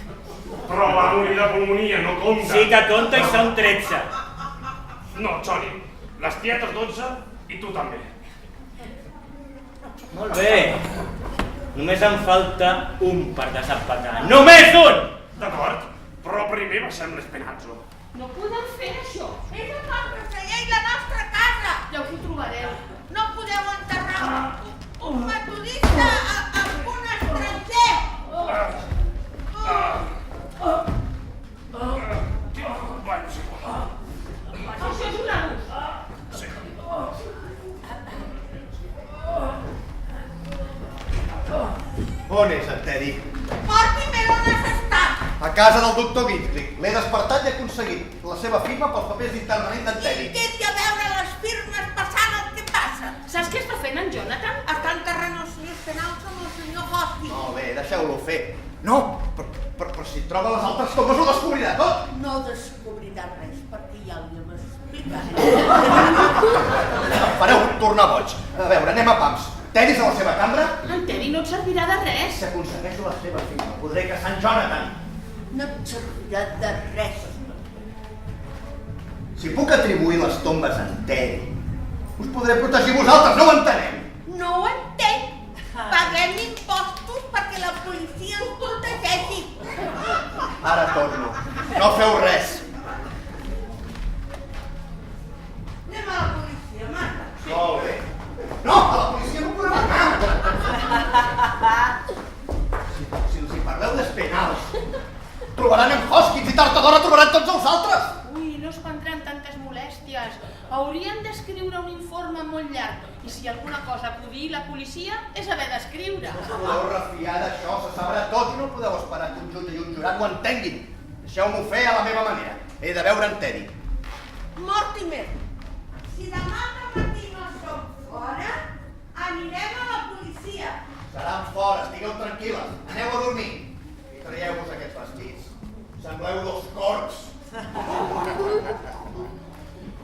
Speaker 11: Però va morir de pulmonia, no compta.
Speaker 10: Sí que compta i són 13.
Speaker 11: No, Toni. Les tietes 12 i tu també.
Speaker 10: Molt bé. Només em falta un per desempatar. Només un!
Speaker 11: D'acord, però primer baixem l'Espenalzo.
Speaker 6: No podem fer això.
Speaker 1: És el nostre celler i la nostra casa.
Speaker 6: Ja us ho trobareu.
Speaker 1: No podeu enterrar un metodista amb un estranger.
Speaker 6: Això és un abús.
Speaker 8: On és en Teddy?
Speaker 1: Mortimer, on has estat?
Speaker 8: A casa del doctor Ginzig. L'he despertat i he aconseguit la seva firma pels papers d'internament d'en Teddy.
Speaker 1: Què té a veure les firmes passant el que passa?
Speaker 6: Saps què està fent en Jonathan?
Speaker 1: Està enterrant el senyor Espenalzo amb el senyor Hoskins.
Speaker 8: Molt bé, deixeu-lo fer. No, però si troba les altres tombes ho descobrirà tot.
Speaker 1: No descobrirà res, perquè ja li hem explicat.
Speaker 8: Em fareu tornar boig. A veure, anem a pams. Teddy és a la seva cambra?
Speaker 6: En Teddy no et servirà de res.
Speaker 8: Si aconsegueixo la seva firma, podré caçar en Jonathan.
Speaker 1: No et servirà de res.
Speaker 8: Si puc atribuir les tombes a en Teddy, us podré protegir vosaltres, no ho entenem?
Speaker 1: No ho entenc. Paguem impostos perquè la policia ens protegeixi.
Speaker 8: Ara torno. No feu res.
Speaker 1: Anem a la policia, Marta.
Speaker 8: Molt bé. No, a la policia no podem anar. Si els hi parleu d'Espenals, trobaran en Hoskins i tard o d'hora trobaran tots els altres.
Speaker 6: Ui, no es prendran tantes molèsties. Haurien d'escriure un informe molt llarg. I si alguna cosa ha dir la policia, és haver d'escriure.
Speaker 8: No us podeu refiar d'això, se sabrà tot i no podeu esperar que un jutge i un jurat ho entenguin. Deixeu-m'ho fer a la meva manera. He de veure en Teddy.
Speaker 1: Mortimer, si demà al matí no som fora,
Speaker 8: Seran fora, estigueu tranquil·les. Aneu a dormir. I traieu-vos aquests vestits. Sembleu dos corcs.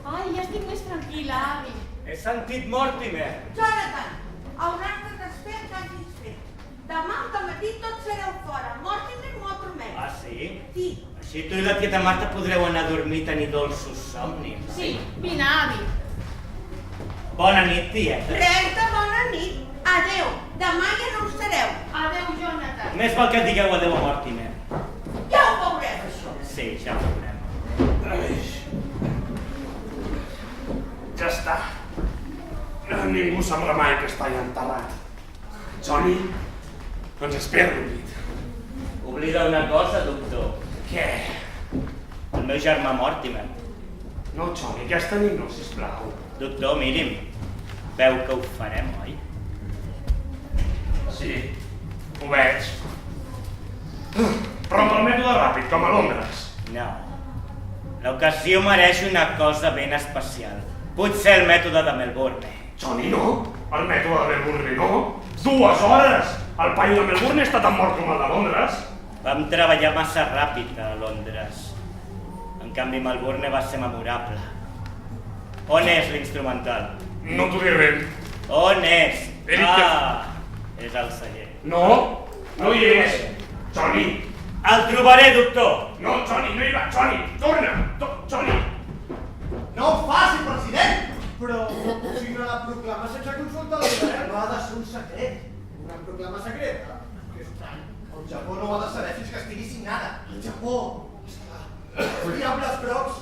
Speaker 6: Ai, ja estic més tranquil·la, avi.
Speaker 10: He sentit Mortimer.
Speaker 1: Jonathan, hauràs de desfer el que hagis fet. Demà al matí tots sereu fora. Mortimer m'ho ha promès.
Speaker 10: Ah, sí?
Speaker 1: Sí.
Speaker 10: Així tu i la tieta Marta podreu anar a dormir i tenir dolços somnis.
Speaker 6: Sí, vine, avi.
Speaker 10: Bona nit, tieta.
Speaker 1: Res de bona nit. Adeu. Demà ja no ho sereu.
Speaker 6: Adeu, Jonathan.
Speaker 10: Més val que et digueu adeu a Mortimer.
Speaker 1: Ja ho veurem, això.
Speaker 10: Sí, ja ho veurem.
Speaker 11: Ja està. Ningú sabrà mai que està allà enterrat. Johnny, doncs espera un dit.
Speaker 10: Oblida una cosa, doctor.
Speaker 11: Què?
Speaker 10: El meu germà Mortimer.
Speaker 11: No, Johnny, aquesta nit no, sisplau.
Speaker 10: Doctor, miri'm. Veu que ho farem, oi?
Speaker 11: Sí, ho veig. Però amb el mètode ràpid, com a Londres.
Speaker 10: No. L'ocasió mereix una cosa ben especial. Potser el mètode de Melbourne.
Speaker 11: Johnny, no. El mètode de Melbourne, no. 2 hores! El paio de Melbourne està tan mort com el de Londres.
Speaker 10: Vam treballar massa ràpid a Londres. En canvi, Melbourne va ser memorable. On és l'instrumental?
Speaker 11: No t'ho diré.
Speaker 10: On és?
Speaker 11: He dit que...
Speaker 10: És al celler.
Speaker 11: No, no hi és. Johnny.
Speaker 10: El trobaré, doctor.
Speaker 11: No, Johnny, no hi va. Johnny, torna. Johnny.
Speaker 8: No ho faci, president!
Speaker 3: Però signa la proclama sense consultar el govern. No ha de ser un secret. Una proclama secreta. Que estrany.
Speaker 8: El Japó no ho ha de saber fins que estigui signada.
Speaker 3: El Japó. Esclar. Diables grocs.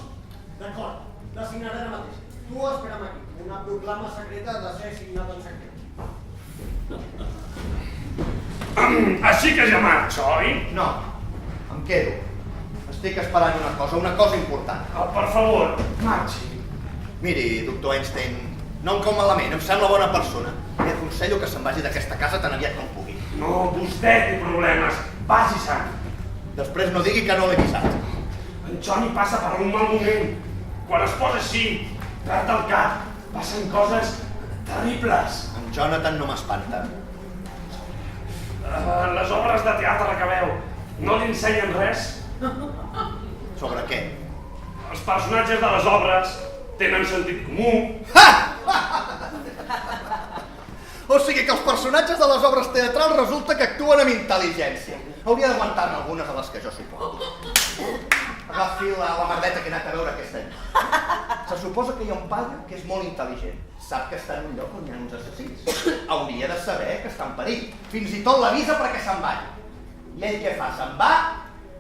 Speaker 3: D'acord, la signaré ara mateix. Tu espera'm aquí. Una proclama secreta ha de ser signada en secret.
Speaker 11: Així que ja marxo, oi?
Speaker 8: No, em quedo. Estic esperant una cosa important.
Speaker 11: Per favor, marxi.
Speaker 8: Miri, doctor Einstein, no em cau malament, em sembla bona persona. Li aconsello que se'n vagi d'aquesta casa tan aviat com pugui.
Speaker 11: No, vostè té problemes. Vagi-se'n.
Speaker 8: Després no digui que no l'he avisat.
Speaker 11: En Johnny passa per un mal moment. Quan es posa així, perd el cap, passen coses terribles.
Speaker 8: En Jonathan no m'espanta.
Speaker 11: Les obres de teatre que veu, no li ensenyen res?
Speaker 8: Sobre què?
Speaker 11: Els personatges de les obres tenen sentit comú.
Speaker 8: O sigui que els personatges de les obres teatrals resulta que actuen amb intel·ligència. Hauria d'aguantar-ne algunes de les que jo suporto. Agafi la merdeta que he anat a veure aquesta nit. Se suposa que hi ha un paio que és molt intel·ligent. Sap que està en un lloc on hi ha uns assassins. Hauria de saber que està en perill. Fins i tot l'avisa perquè se'n vagi. I ell què fa? Se'n va?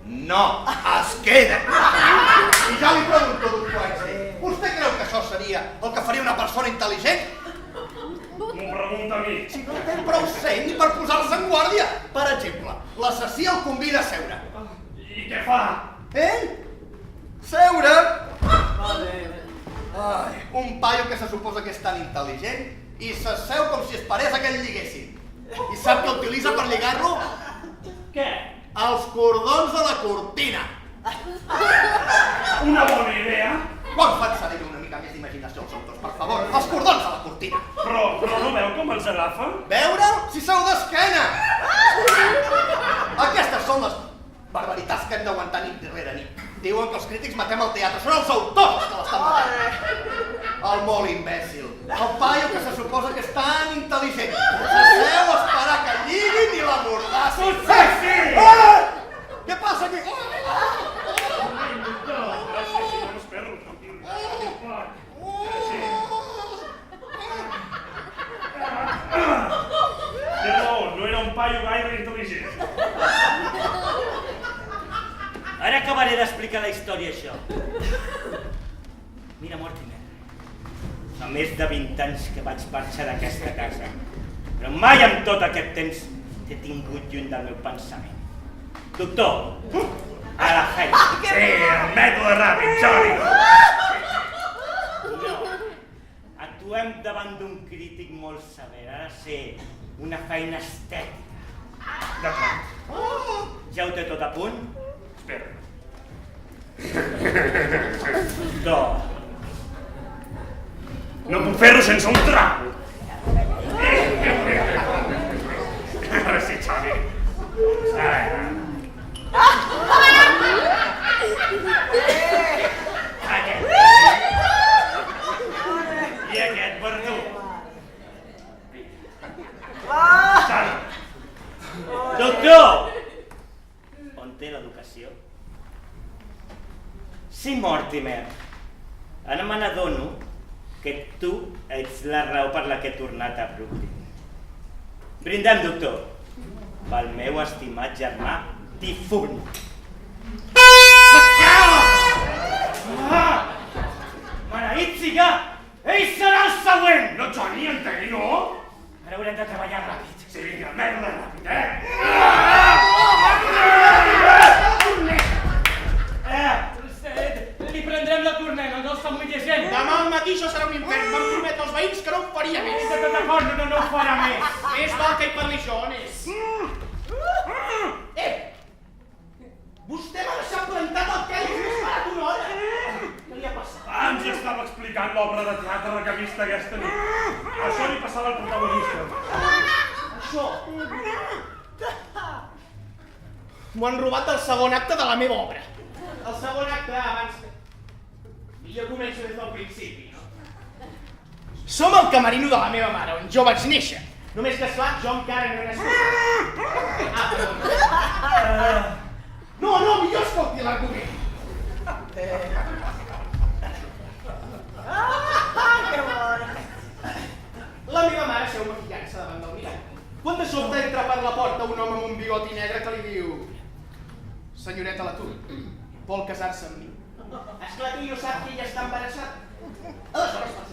Speaker 8: No, es queda. I ja li pregunto, doctor Einstein, vostè creu que això seria el que faria una persona intel·ligent?
Speaker 11: M'ho pregunta a mi.
Speaker 8: Si no té prou seny ni per posar-se en guàrdia. Per exemple, l'assassí el convida a seure.
Speaker 11: I què fa?
Speaker 8: Ell? Seure? Ai, un paio que se suposa que és tan intel·ligent i s'asseu com si esperés a que el lliguessin. I sap què utilitza per lligar-lo?
Speaker 11: Què?
Speaker 8: Els cordons de la cortina.
Speaker 11: Una bona idea.
Speaker 8: Quan fan servir una mica més d'imaginació els autors, per favor? Els cordons de la cortina.
Speaker 11: Però no veu com els agafa?
Speaker 8: Veure'l si sou d'esquena. Aquestes són les barbaritats que hem d'aguantar nit rere nit. Diuen que els crítics matem el teatre, són els autors els que l'estan matant. El molt imbècil. El paio que se suposa que és tan intel·ligent. S'asseu a esperar que lliguin i la mordassin.
Speaker 11: Potser sí!
Speaker 8: Què passa aquí?
Speaker 11: Té raó, no era un paio gaire intel·ligent.
Speaker 10: Ara acabaré d'explicar la història, això. Mira, Mortimer, fa més de 20 anys que vaig marxar d'aquesta casa, però mai en tot aquest temps t'he tingut lluny del meu pensament. Doctor, a la feina.
Speaker 11: Sí, el mètode ràpid, Johnny.
Speaker 10: No, actuem davant d'un crític molt sever, ha de ser una feina estètica.
Speaker 11: D'acord.
Speaker 10: Ja ho té tot a punt?
Speaker 11: Espera.
Speaker 10: Doctor.
Speaker 11: No puc fer-ho sense un trago.
Speaker 10: Sí, Mortimer. Ara me n'adono que tu ets la raó per la que he tornat a Brooklyn. Brindem, doctor, pel meu estimat germà difunt. Maleït siga! Ell serà el següent!
Speaker 11: No, Johnny, entenc, no?
Speaker 10: Ara haurem de treballar ràpid.
Speaker 11: Sí, vinga, merda ràpid,
Speaker 10: Li prendrem la corneta, no està molt llegent.
Speaker 4: Demà al matí això serà un infern. Me'n prometo als veïns que no ho faria més.
Speaker 10: D'acord, no ho farà més.
Speaker 4: Més val que hi parli jo, Nes. Vostè m'ha deixat plantat el Kelly i m'ha esperat una hora. Què li ha passat?
Speaker 11: Ens estava explicant l'obra de teatre que ha vist aquesta nit. Això li passava al protagonista.
Speaker 4: Això? M'ho han robat del segon acte de la meva obra. El segon acte abans que... I jo començo des del principi, no? Som el camerino de la meva mare, on jo vaig néixer. Només que, esclar, jo encara no he nascut. Perdó. No, millor escolti l'argument. La meva mare seu maquillant-se davant del mirall. Quan de sobte entra per la porta un home amb un bigoti negre que li diu: senyoreta Latour, vol casar-se amb mi? Esclar que jo sap que ella està embarassada. Aleshores passa.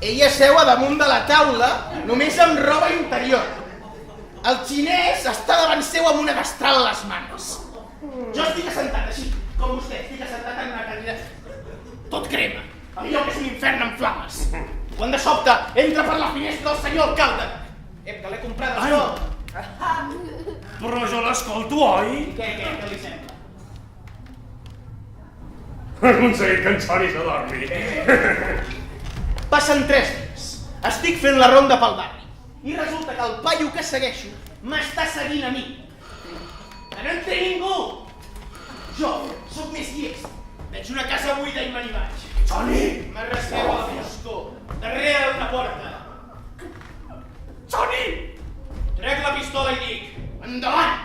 Speaker 4: Ella seu a damunt de la taula, només amb roba interior. El xinès està davant seu amb una destral a les mans. Jo estic assentat així, com vostè, estic assentat en una cadira tot crema, allò que és un infern en flames. Quan de sobte entra per la finestra el senyor alcalde. Que l'he comprat això.
Speaker 11: Però jo l'escolto, oi?
Speaker 4: Què li sembla?
Speaker 11: Ha aconseguit que en Johnny s'adormi.
Speaker 4: Passen 3 dies. Estic fent la ronda pel barri. I resulta que el paio que segueixo m'està seguint a mi. Que no en té ningú. Jo sóc més llest. Veig una casa buida i me n'hi vaig.
Speaker 11: Johnny!
Speaker 4: M'arresteu a la foscor, darrere una porta.
Speaker 11: Johnny!
Speaker 4: Trec la pistola i dic: endavant!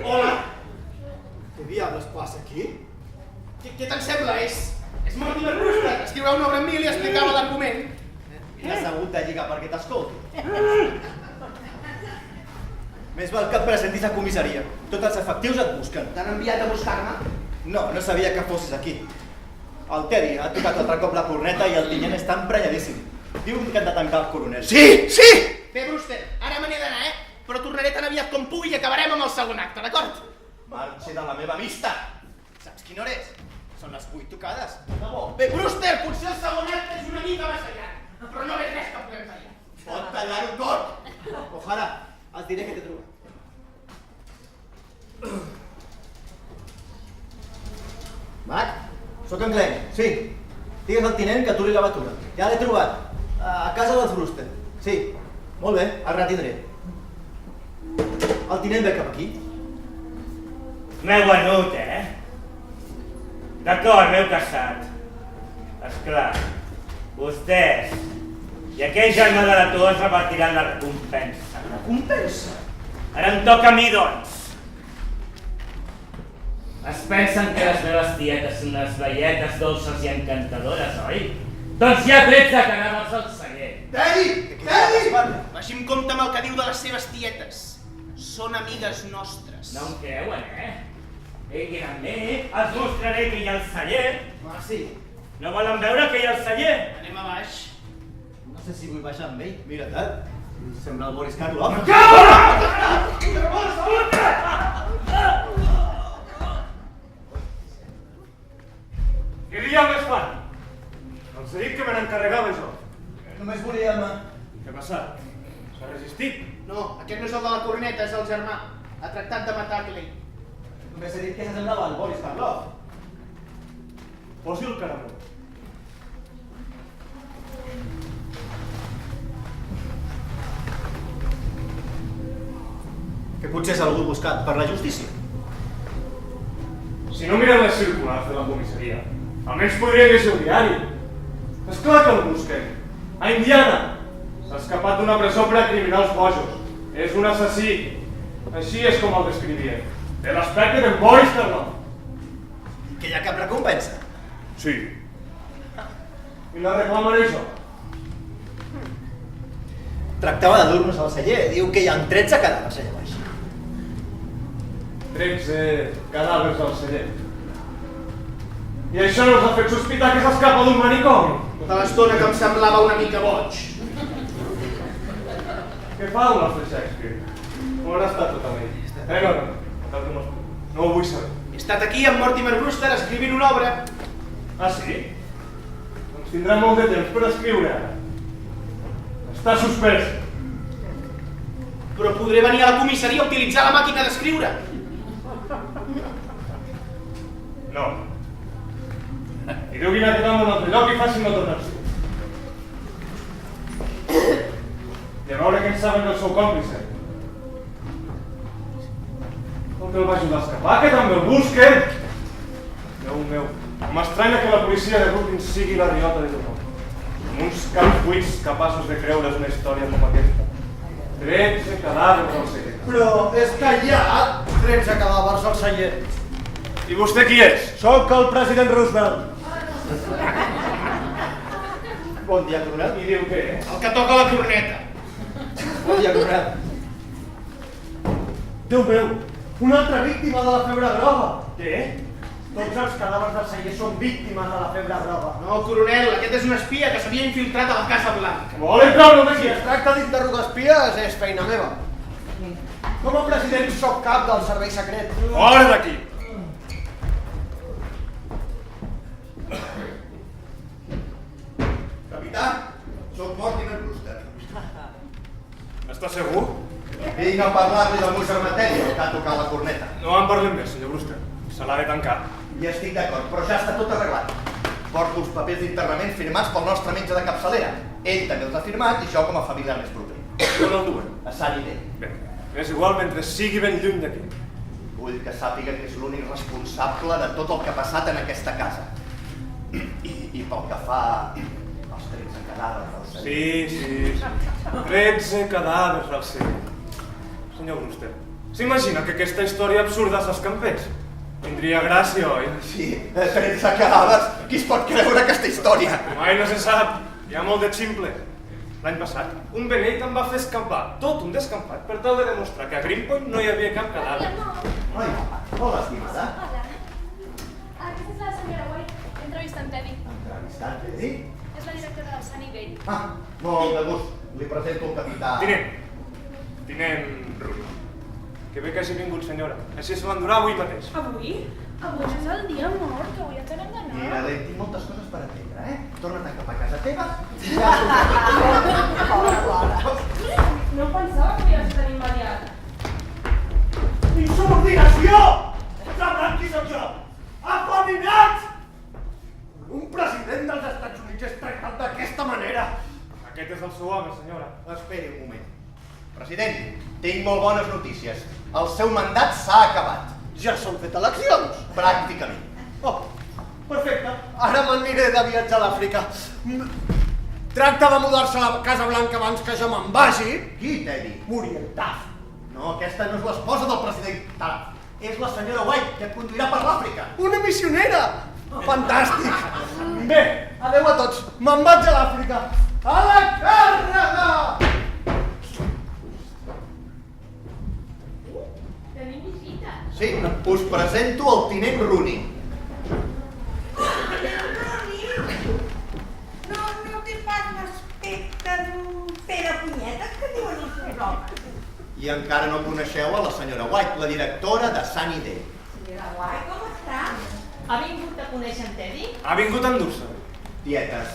Speaker 4: Hola.
Speaker 3: Què diables passa aquí?
Speaker 4: Què te'n sembla? És Mortimer Brewster. Escriurà una obra amb mi i li explicava l'argument.
Speaker 5: T'has hagut de lligar perquè t'escolti. Més val que et presentis a comissaria. Tots els efectius et busquen.
Speaker 4: T'han enviat a buscar-me?
Speaker 5: No sabia que fossis aquí. El Teddy ha tocat altre cop la corneta i el tinent està emprenyadíssim. Diu que han de tancar el coronel.
Speaker 4: Sí! Bé, Brewster, ara me n'he d'anar, Però tornaré tan aviat com pugui i acabarem amb el segon acte, d'acord?
Speaker 5: Marxi de la meva vista. Saps quina hora és? Són les 8 tocades. De debò.
Speaker 4: Bé, Brewster, potser el segon acte és una mica massa llarg, però no és res que puguem tallar.
Speaker 5: Pot tallar-ho tot. Ojalà, els diré que t'he trobat. Mac, sóc en Glenn, sí. Digues al tinent que aturi la batuda. Ja l'he trobat. A casa dels Brewster. Sí. Molt bé, el retindré. El tinent ve cap aquí.
Speaker 10: M'heu venut, D'acord, m'heu casat. Esclar, vostès i aquell germà de la tua es repartiran la recompensa.
Speaker 4: Recompensa?
Speaker 10: Ara em toca a mi, doncs. Es pensen que les meves tietes són unes veietes dolces i encantadores, oi? Doncs ja 13 cadàvers al celler.
Speaker 4: Teddy! Vagi amb compte amb el que diu de les seves tietes. Són amigues nostres.
Speaker 10: No em creuen, Vinguin amb mi, els mostraré que hi ha al celler.
Speaker 5: Ah, sí?
Speaker 10: No volen veure que hi ha al celler?
Speaker 4: Anem a baix.
Speaker 5: No sé si vull baixar amb ell. Mira't, sembla el Boris Karloff.
Speaker 11: Què diables fan? Els he dit que me n'encarregava jo.
Speaker 5: Només volíem...
Speaker 11: Què ha passat? S'ha resistit?
Speaker 4: No, aquest no és el de la corneta, és el germà. Ha tractat de matar Clay.
Speaker 5: Només he dit que s'assemblava al Boris Karloff.
Speaker 11: Posi el caramel.
Speaker 5: Que potser és algú buscat per la justícia.
Speaker 11: Si no mirem les circulars de la comissaria, almenys podria llegir el diari. És clar que el busquem. A Indiana! S'ha escapat d'una presó per a criminals bojos. És un assassí. Així és com el descrivien. Té l'aspecte d'en Boris Karloff.
Speaker 5: Que hi ha cap recompensa?
Speaker 11: Sí. I la reclamaré jo.
Speaker 5: Tractava de dur-nos al celler. Diu que hi ha 13 cadàvers allà baix.
Speaker 11: 13 cadàvers al celler. I això no us ha fet sospitar que s'escapa d'un manicomi?
Speaker 4: Tota l'estona que em semblava una mica boig.
Speaker 11: Què fa un nostre Shakespeare? On ha estat tota la nit? No ho vull saber.
Speaker 4: He estat aquí amb Mortimer Brewster escrivint una obra.
Speaker 11: Ah, sí? Doncs tindrà molt de temps per escriure ara. Està suspès.
Speaker 4: Però podré venir a la comissaria a utilitzar la màquina d'escriure.
Speaker 11: No. I duguin aquest home a un altre lloc i facin no tornar-s'hi. I a veure què en saben del seu còmplice. Com que el va ajudar a escapar, que també el busquen! Déu meu, m'estranya que la policia de Brooklyn sigui la riota de tothom. Amb uns camps buits capaços de creure's una història com aquesta. 13 cadàvers al celler.
Speaker 3: Però és que hi ha 13 cadàvers al celler.
Speaker 11: I vostè qui és?
Speaker 3: Soc el president Roosevelt.
Speaker 5: Bon dia, coronel.
Speaker 11: I diu què és?
Speaker 4: El que toca la corneta.
Speaker 5: Bon dia, coronel.
Speaker 3: Déu meu, una altra víctima de la febre groga.
Speaker 11: Què?
Speaker 3: Tots els cadàvers del celler són víctimes de la febre groga.
Speaker 4: No, coronel, aquest és un espia que s'havia infiltrat a la Casa Blanca.
Speaker 11: Volen treure-ho
Speaker 3: Si
Speaker 11: d'aquí?
Speaker 3: es tracta d'interrogar espies, és feina meva. Com a president soc cap del servei secret.
Speaker 11: Fora d'aquí!
Speaker 8: Capità, soc Mortimer Brewster.
Speaker 11: Està segur?
Speaker 8: Vinc a parlar-li del meu germà Teddy, el que ha tocat la corneta.
Speaker 11: No en parlem més, senyor Brewster. Se l'ha de tancar.
Speaker 8: I estic d'acord, però ja està tot arreglat. Porto els papers d'interrament firmats pel nostre metge de capçalera. Ell també els ha firmat i jo com a familiar més proper.
Speaker 11: On el duen?
Speaker 8: A Sunny Day.
Speaker 11: Bé, és igual mentre sigui ben lluny d'aquí.
Speaker 8: Vull que sàpiga que és l'únic responsable de tot el que ha passat en aquesta casa. I pel que fa als 13 cadàvers del celler.
Speaker 11: Sí. 13 cadàvers al celler. Senyor Brewster, s'imagina que aquesta història absurda s'escampés? Tindria gràcia, oi?
Speaker 8: Sí, 13 cadàvers. Qui es pot creure aquesta història?
Speaker 11: Mai no se sap. Hi ha molt de ximple. L'any passat, un beneit em va fer escampar tot un descampat per tal de demostrar que a Greenpoint no hi havia cap cadàver.
Speaker 8: Noi, hola, estimada.
Speaker 7: Hola. Aquesta és la senyora White. He entrevistat en Teddy.
Speaker 8: Entrevistat, Teddy?
Speaker 7: És la directora del Sunnydale.
Speaker 8: Ah, molt de gust. Li presento el capità...
Speaker 11: Tinent Rull. Que bé que hagi vingut, senyora. Així se l'endurà avui mateix.
Speaker 7: Avui? Avui és el dia mort, que avui ens han enganat.
Speaker 8: Mira, tinc moltes coses per entendre, eh? Torna't cap a casa teva.
Speaker 7: No pensava que havies tan immediat.
Speaker 3: Insubordinació! Sabran qui sóc jo! Afeminats! Un president dels Estats Units és tractat d'aquesta manera.
Speaker 11: Aquest és el seu home, senyora.
Speaker 8: Esperi un moment. President, tinc molt bones notícies. El seu mandat s'ha acabat.
Speaker 3: Ja s'han fet eleccions.
Speaker 8: Pràcticament.
Speaker 3: Oh, perfecte. Ara m'aniré de viatge a l'Àfrica. Tracta de mudar-se a la Casa Blanca abans que jo me'n vagi.
Speaker 8: Qui, Teddy?
Speaker 3: Muriel Taft.
Speaker 8: No, aquesta no és l'esposa del president Taft. És la senyora White, que et conduirà per l'Àfrica.
Speaker 3: Una missionera! Fantàstic! Bé, adeu a tots. Me'n vaig a l'Àfrica. A la càrrega!
Speaker 6: Tenim visita.
Speaker 8: Sí, us presento el tinent Rooney.
Speaker 1: Tinent Rooney? No té pas l'aspecte d'un Pere Punyetes que diuen els seus homes.
Speaker 8: I encara no coneixeu a la senyora White, la directora de Sunny Day.
Speaker 1: Senyora White, com està?
Speaker 6: Ha vingut a conèixer en Teddy?
Speaker 11: Ha vingut a endur-se.
Speaker 8: Tietes,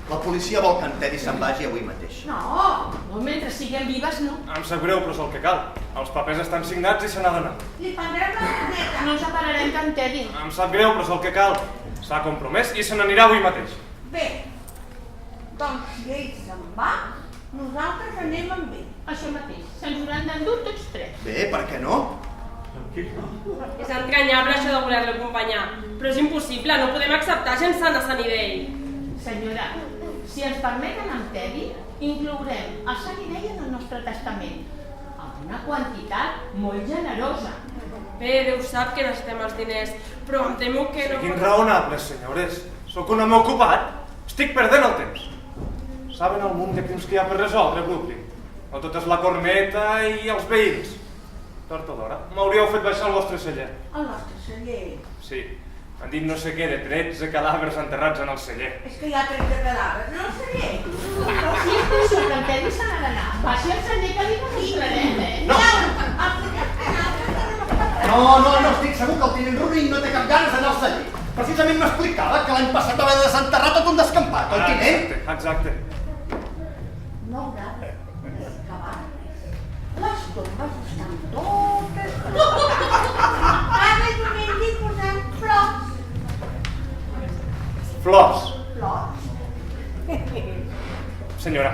Speaker 8: la policia vol que en Teddy se'n vagi avui mateix.
Speaker 6: No, mentre siguem vives no.
Speaker 11: Em sap greu, però és el que cal. Els papers estan signats i se n'ha d'anar.
Speaker 1: Li prendrem la corneta.
Speaker 6: No separarem que en Teddy.
Speaker 11: Em sap greu, però és el que cal. S'ha compromès i se n'anirà avui mateix.
Speaker 1: Bé, doncs si ell se'n va, nosaltres anem amb ell.
Speaker 6: Això mateix, se'ns hauran d'endur tots tres.
Speaker 8: Bé, per què no?
Speaker 12: És entranyable això de voler-lo acompanyar, però és impossible, no podem acceptar gent sana a Sanidell.
Speaker 6: Senyora, si ens permeten amb Teddy, inclourem el Sanidell en el nostre testament, amb una quantitat molt generosa.
Speaker 12: Bé, Déu sap que necessitem els diners, però em temo que no...
Speaker 11: Siguin raonables, senyores. Sóc un home ocupat. Estic perdent el temps. Saben el munt de crims que hi ha per resoldre, Brooklyn? No tot és la corneta i els veïns. Tard o d'hora, m'hauríeu fet baixar el vostre celler.
Speaker 1: El nostre celler?
Speaker 11: Sí, han dit no sé què de 13 cadàvers enterrats en el celler.
Speaker 1: És que hi ha 13 cadàvers en el celler.
Speaker 6: Si és per això que el Teddy se n'ha d'anar, baixi el celler que li demostrarem, eh?
Speaker 8: No! No, estic segur que el tinent Rubí no té cap ganes d'anar al celler. Precisament m'explicava que l'any passat va haver de desenterrar tot un descampat, el tinent.
Speaker 11: Exacte.
Speaker 1: No haurà d'excavar res. Les tombes estan totes... Cada diumenge hi posem flors.
Speaker 11: Flors.
Speaker 1: Flors?
Speaker 11: Senyora,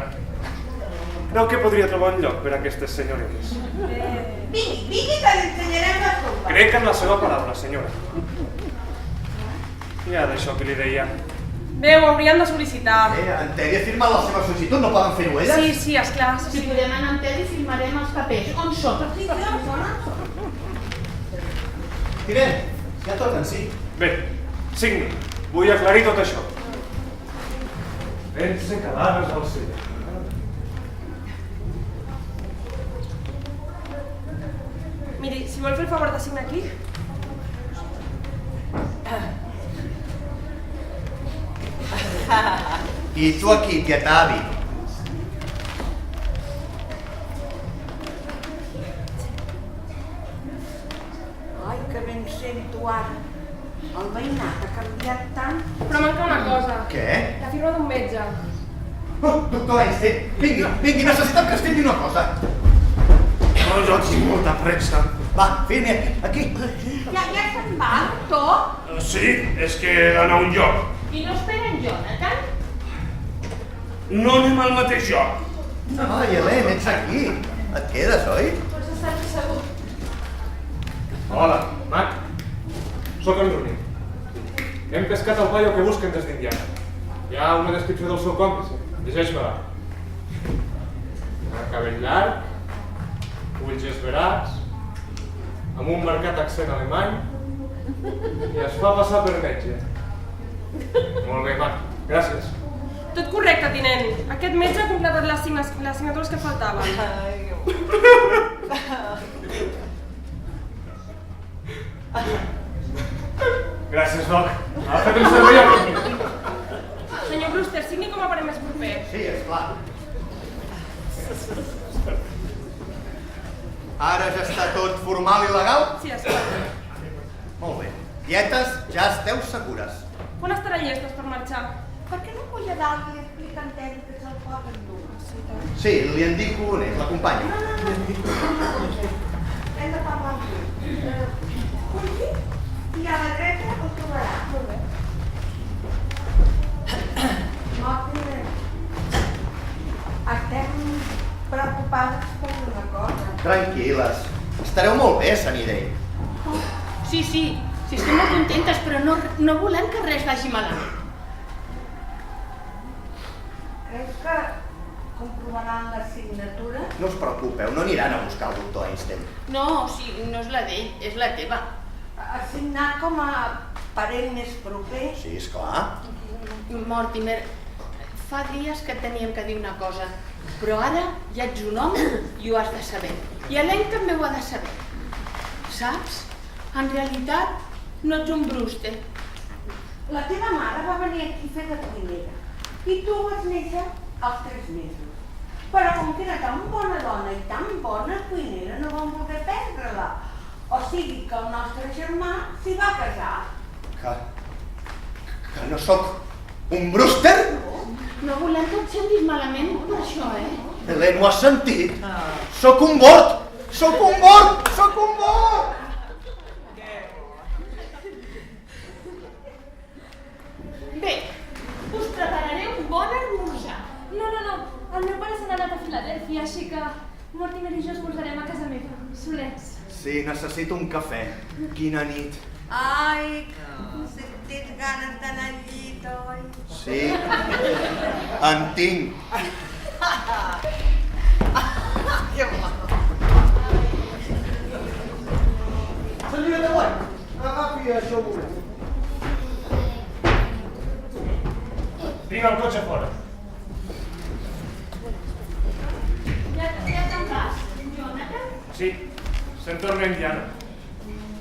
Speaker 11: creu que podria trobar un lloc per a aquestes senyoretes?
Speaker 1: Vingui que li ensenyarem les tombes.
Speaker 11: Crec en la seva paraula, senyora. Ja d'això que li deia.
Speaker 12: Bé, ho hauríem de sol·licitar.
Speaker 8: En Teddy ha firmat la seva sol·licitud, no poden fer-ho elles?
Speaker 12: Sí, esclar.
Speaker 6: Si podem anar amb Teddy, firmarem els papers. On són?
Speaker 5: Tinent, ja toquen, sí.
Speaker 11: Bé, signi. Vull aclarir tot això. 13 cadàvers al celler.
Speaker 12: Miri, si vol fer el favor de signar aquí.
Speaker 8: I tu aquí, tieta avi.
Speaker 1: Ai, que ben sento ara. El veïnat ha canviat tant.
Speaker 12: Però manca una cosa.
Speaker 8: Què?
Speaker 12: La firma d'un metge.
Speaker 8: Oh, doctor Einstein, vingui, necessitem que es firmi una cosa.
Speaker 11: No, jo tinc molta pressa.
Speaker 8: Va, firmi aquí.
Speaker 1: Ja se'n va, doctor?
Speaker 11: Sí, és que he d'anar a un lloc.
Speaker 6: I no esperen Jonathan?
Speaker 11: No anem al mateix lloc.
Speaker 8: Ai, Helen, ets aquí. Et quedes, oi?
Speaker 12: Pots estar segur.
Speaker 11: Hola, Mac. Soc en Rooney. Hem pescat el paio que busquen des d'Indiana. Hi ha una descripció del seu còmplice. Llegeix-me-la. Cabell llarg, ulls esverats, amb un marcat accent alemany i es fa passar per metge. Molt bé, Mac. Gràcies.
Speaker 12: Tot correcte, tinent. Aquest metge ha completat les signatures que faltaven.
Speaker 11: Gràcies, Doc. Ha fet un servei a mi.
Speaker 12: Senyor Brewster, signi com a parer més proper.
Speaker 8: Sí, esclar. Ara ja està tot formal i legal?
Speaker 12: Sí, esclar.
Speaker 8: Molt bé. Tietes, ja esteu segures.
Speaker 12: Quan estaran llestes per marxar?
Speaker 1: Per què no vull a dalt i explica en Teddy que se'l pot endur?
Speaker 8: Sí, li indico on és, l'acompanyo.
Speaker 1: No. Hem de parlar amb ell. Pugi i a la dreta el trobarà. Molt bé. Estem preocupades per una cosa.
Speaker 8: Tranquil·les. Estareu molt bé, Sanidell.
Speaker 6: Sí, estem molt contentes, però no volem que res vagi malament.
Speaker 1: Creus que comprovaran la signatura?
Speaker 8: No us preocupeu, no aniran a buscar el doctor Einstein.
Speaker 6: No, no és la d'ell, és la teva.
Speaker 1: Ha signat com a parent més proper?
Speaker 8: Sí, esclar.
Speaker 6: Mortimer, fa dies que teníem que dir una cosa, però ara ja ets un home i ho has de saber. I Helen també ho ha de saber. Saps? En realitat, no ets un Brewster.
Speaker 1: La teva mare va venir aquí a fer de cuinera i tu vas néixer als 3 mesos. Però com que era tan bona dona i tan bona cuinera, no vam poder perdre-la. O sigui que el nostre germà s'hi va casar.
Speaker 8: Que no sóc un Brewster?
Speaker 6: No volem que et sentis malament per això,
Speaker 8: Helen, ho has sentit? Sóc un bord! Sóc un bord! Sóc un bord!
Speaker 7: El meu pare se n'ha anat a Filadèlfia, així que Mortimer i jo esmorzarem a casa meva, solets.
Speaker 8: Sí, necessito un cafè. Quina nit.
Speaker 1: Ai, si tens ganes d'anar al llit, oi?
Speaker 8: Sí, en tinc.
Speaker 1: Que bo.
Speaker 3: Senyora de Guany, agafi això un moment.
Speaker 11: Vinga el cotxe fora.
Speaker 6: Ja te'n vas, Jonathan?
Speaker 11: Sí, se'n torna indiana.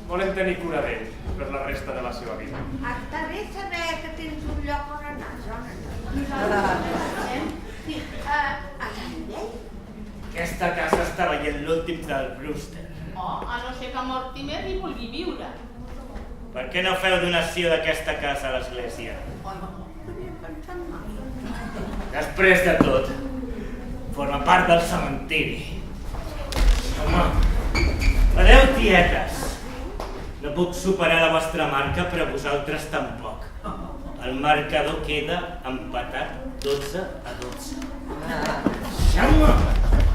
Speaker 11: Volem tenir cura d'ell per la resta de la seva vida.
Speaker 1: Està bé saber que tens un lloc on anar, Jonathan. Sí, a Galley?
Speaker 10: Aquesta casa està veient l'últim del Brewster.
Speaker 6: Oh, a no ser que Mortimer hi vulgui viure.
Speaker 10: Per què no feu donació d'aquesta casa a l'església? Després de tot, forma part del cementiri. Home, adeu, tietes. No puc superar la vostra marca, però vosaltres tampoc. El marcador queda empatat 12-12. Deixeu-me!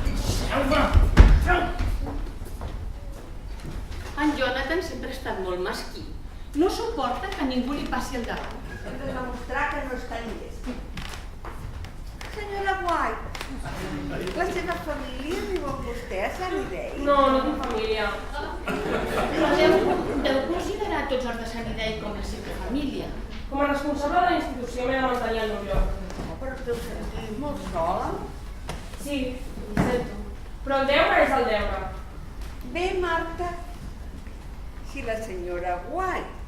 Speaker 10: Deixeu-me!
Speaker 6: En Jonathan sempre ha estat molt mesquí. No suporta que ningú li passi al davant.
Speaker 1: Hem de demostrar que no és tan llest. Senyora White, la seva família viu amb vostè a Sunnydale?
Speaker 12: No, no tinc família.
Speaker 6: Però deu considerar tots els de Sunnydale com la seva família.
Speaker 12: Com a responsable de la institució m'he de mantenir al meu lloc.
Speaker 1: No, però et deu sentir molt sola.
Speaker 12: Sí, ho sento. Però el deure és el deure.
Speaker 1: Bé, Marta, si la senyora White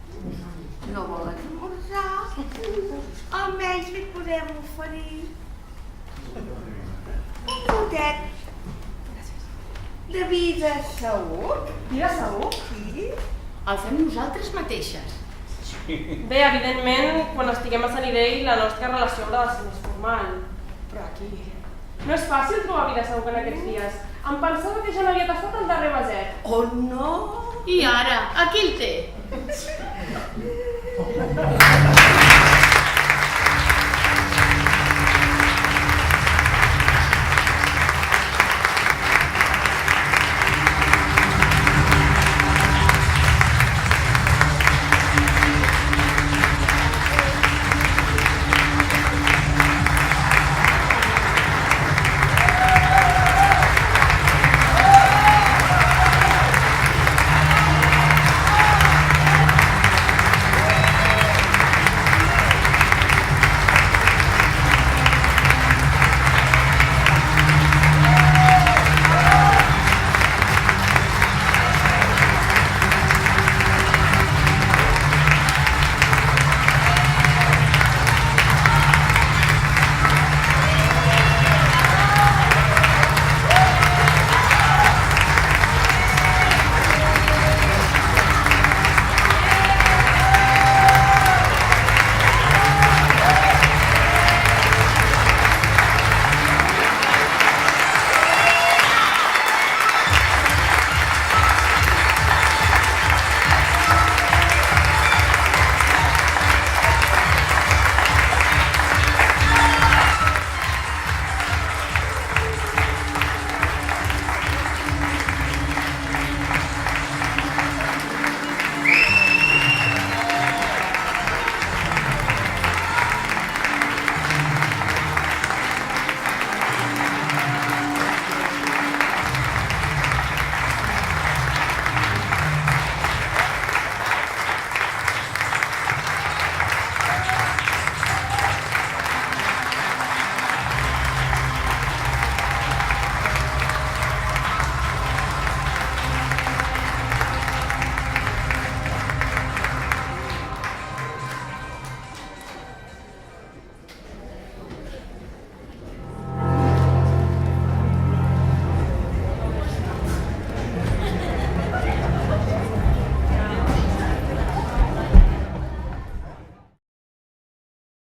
Speaker 1: no vol esmorzar, almenys li podem oferir un gotet de vi de salut.
Speaker 12: Vi de salut?
Speaker 1: Sí.
Speaker 6: El fem nosaltres mateixes.
Speaker 12: Bé, evidentment, quan estiguem a Sunnydale, la nostra relació haurà de ser més formal. Però aquí... No és fàcil trobar vi de salut en aquests dies. Em pensava que ja n'havia tastat el darrer vaset.
Speaker 1: Oh, no!
Speaker 6: I ara, aquí el té.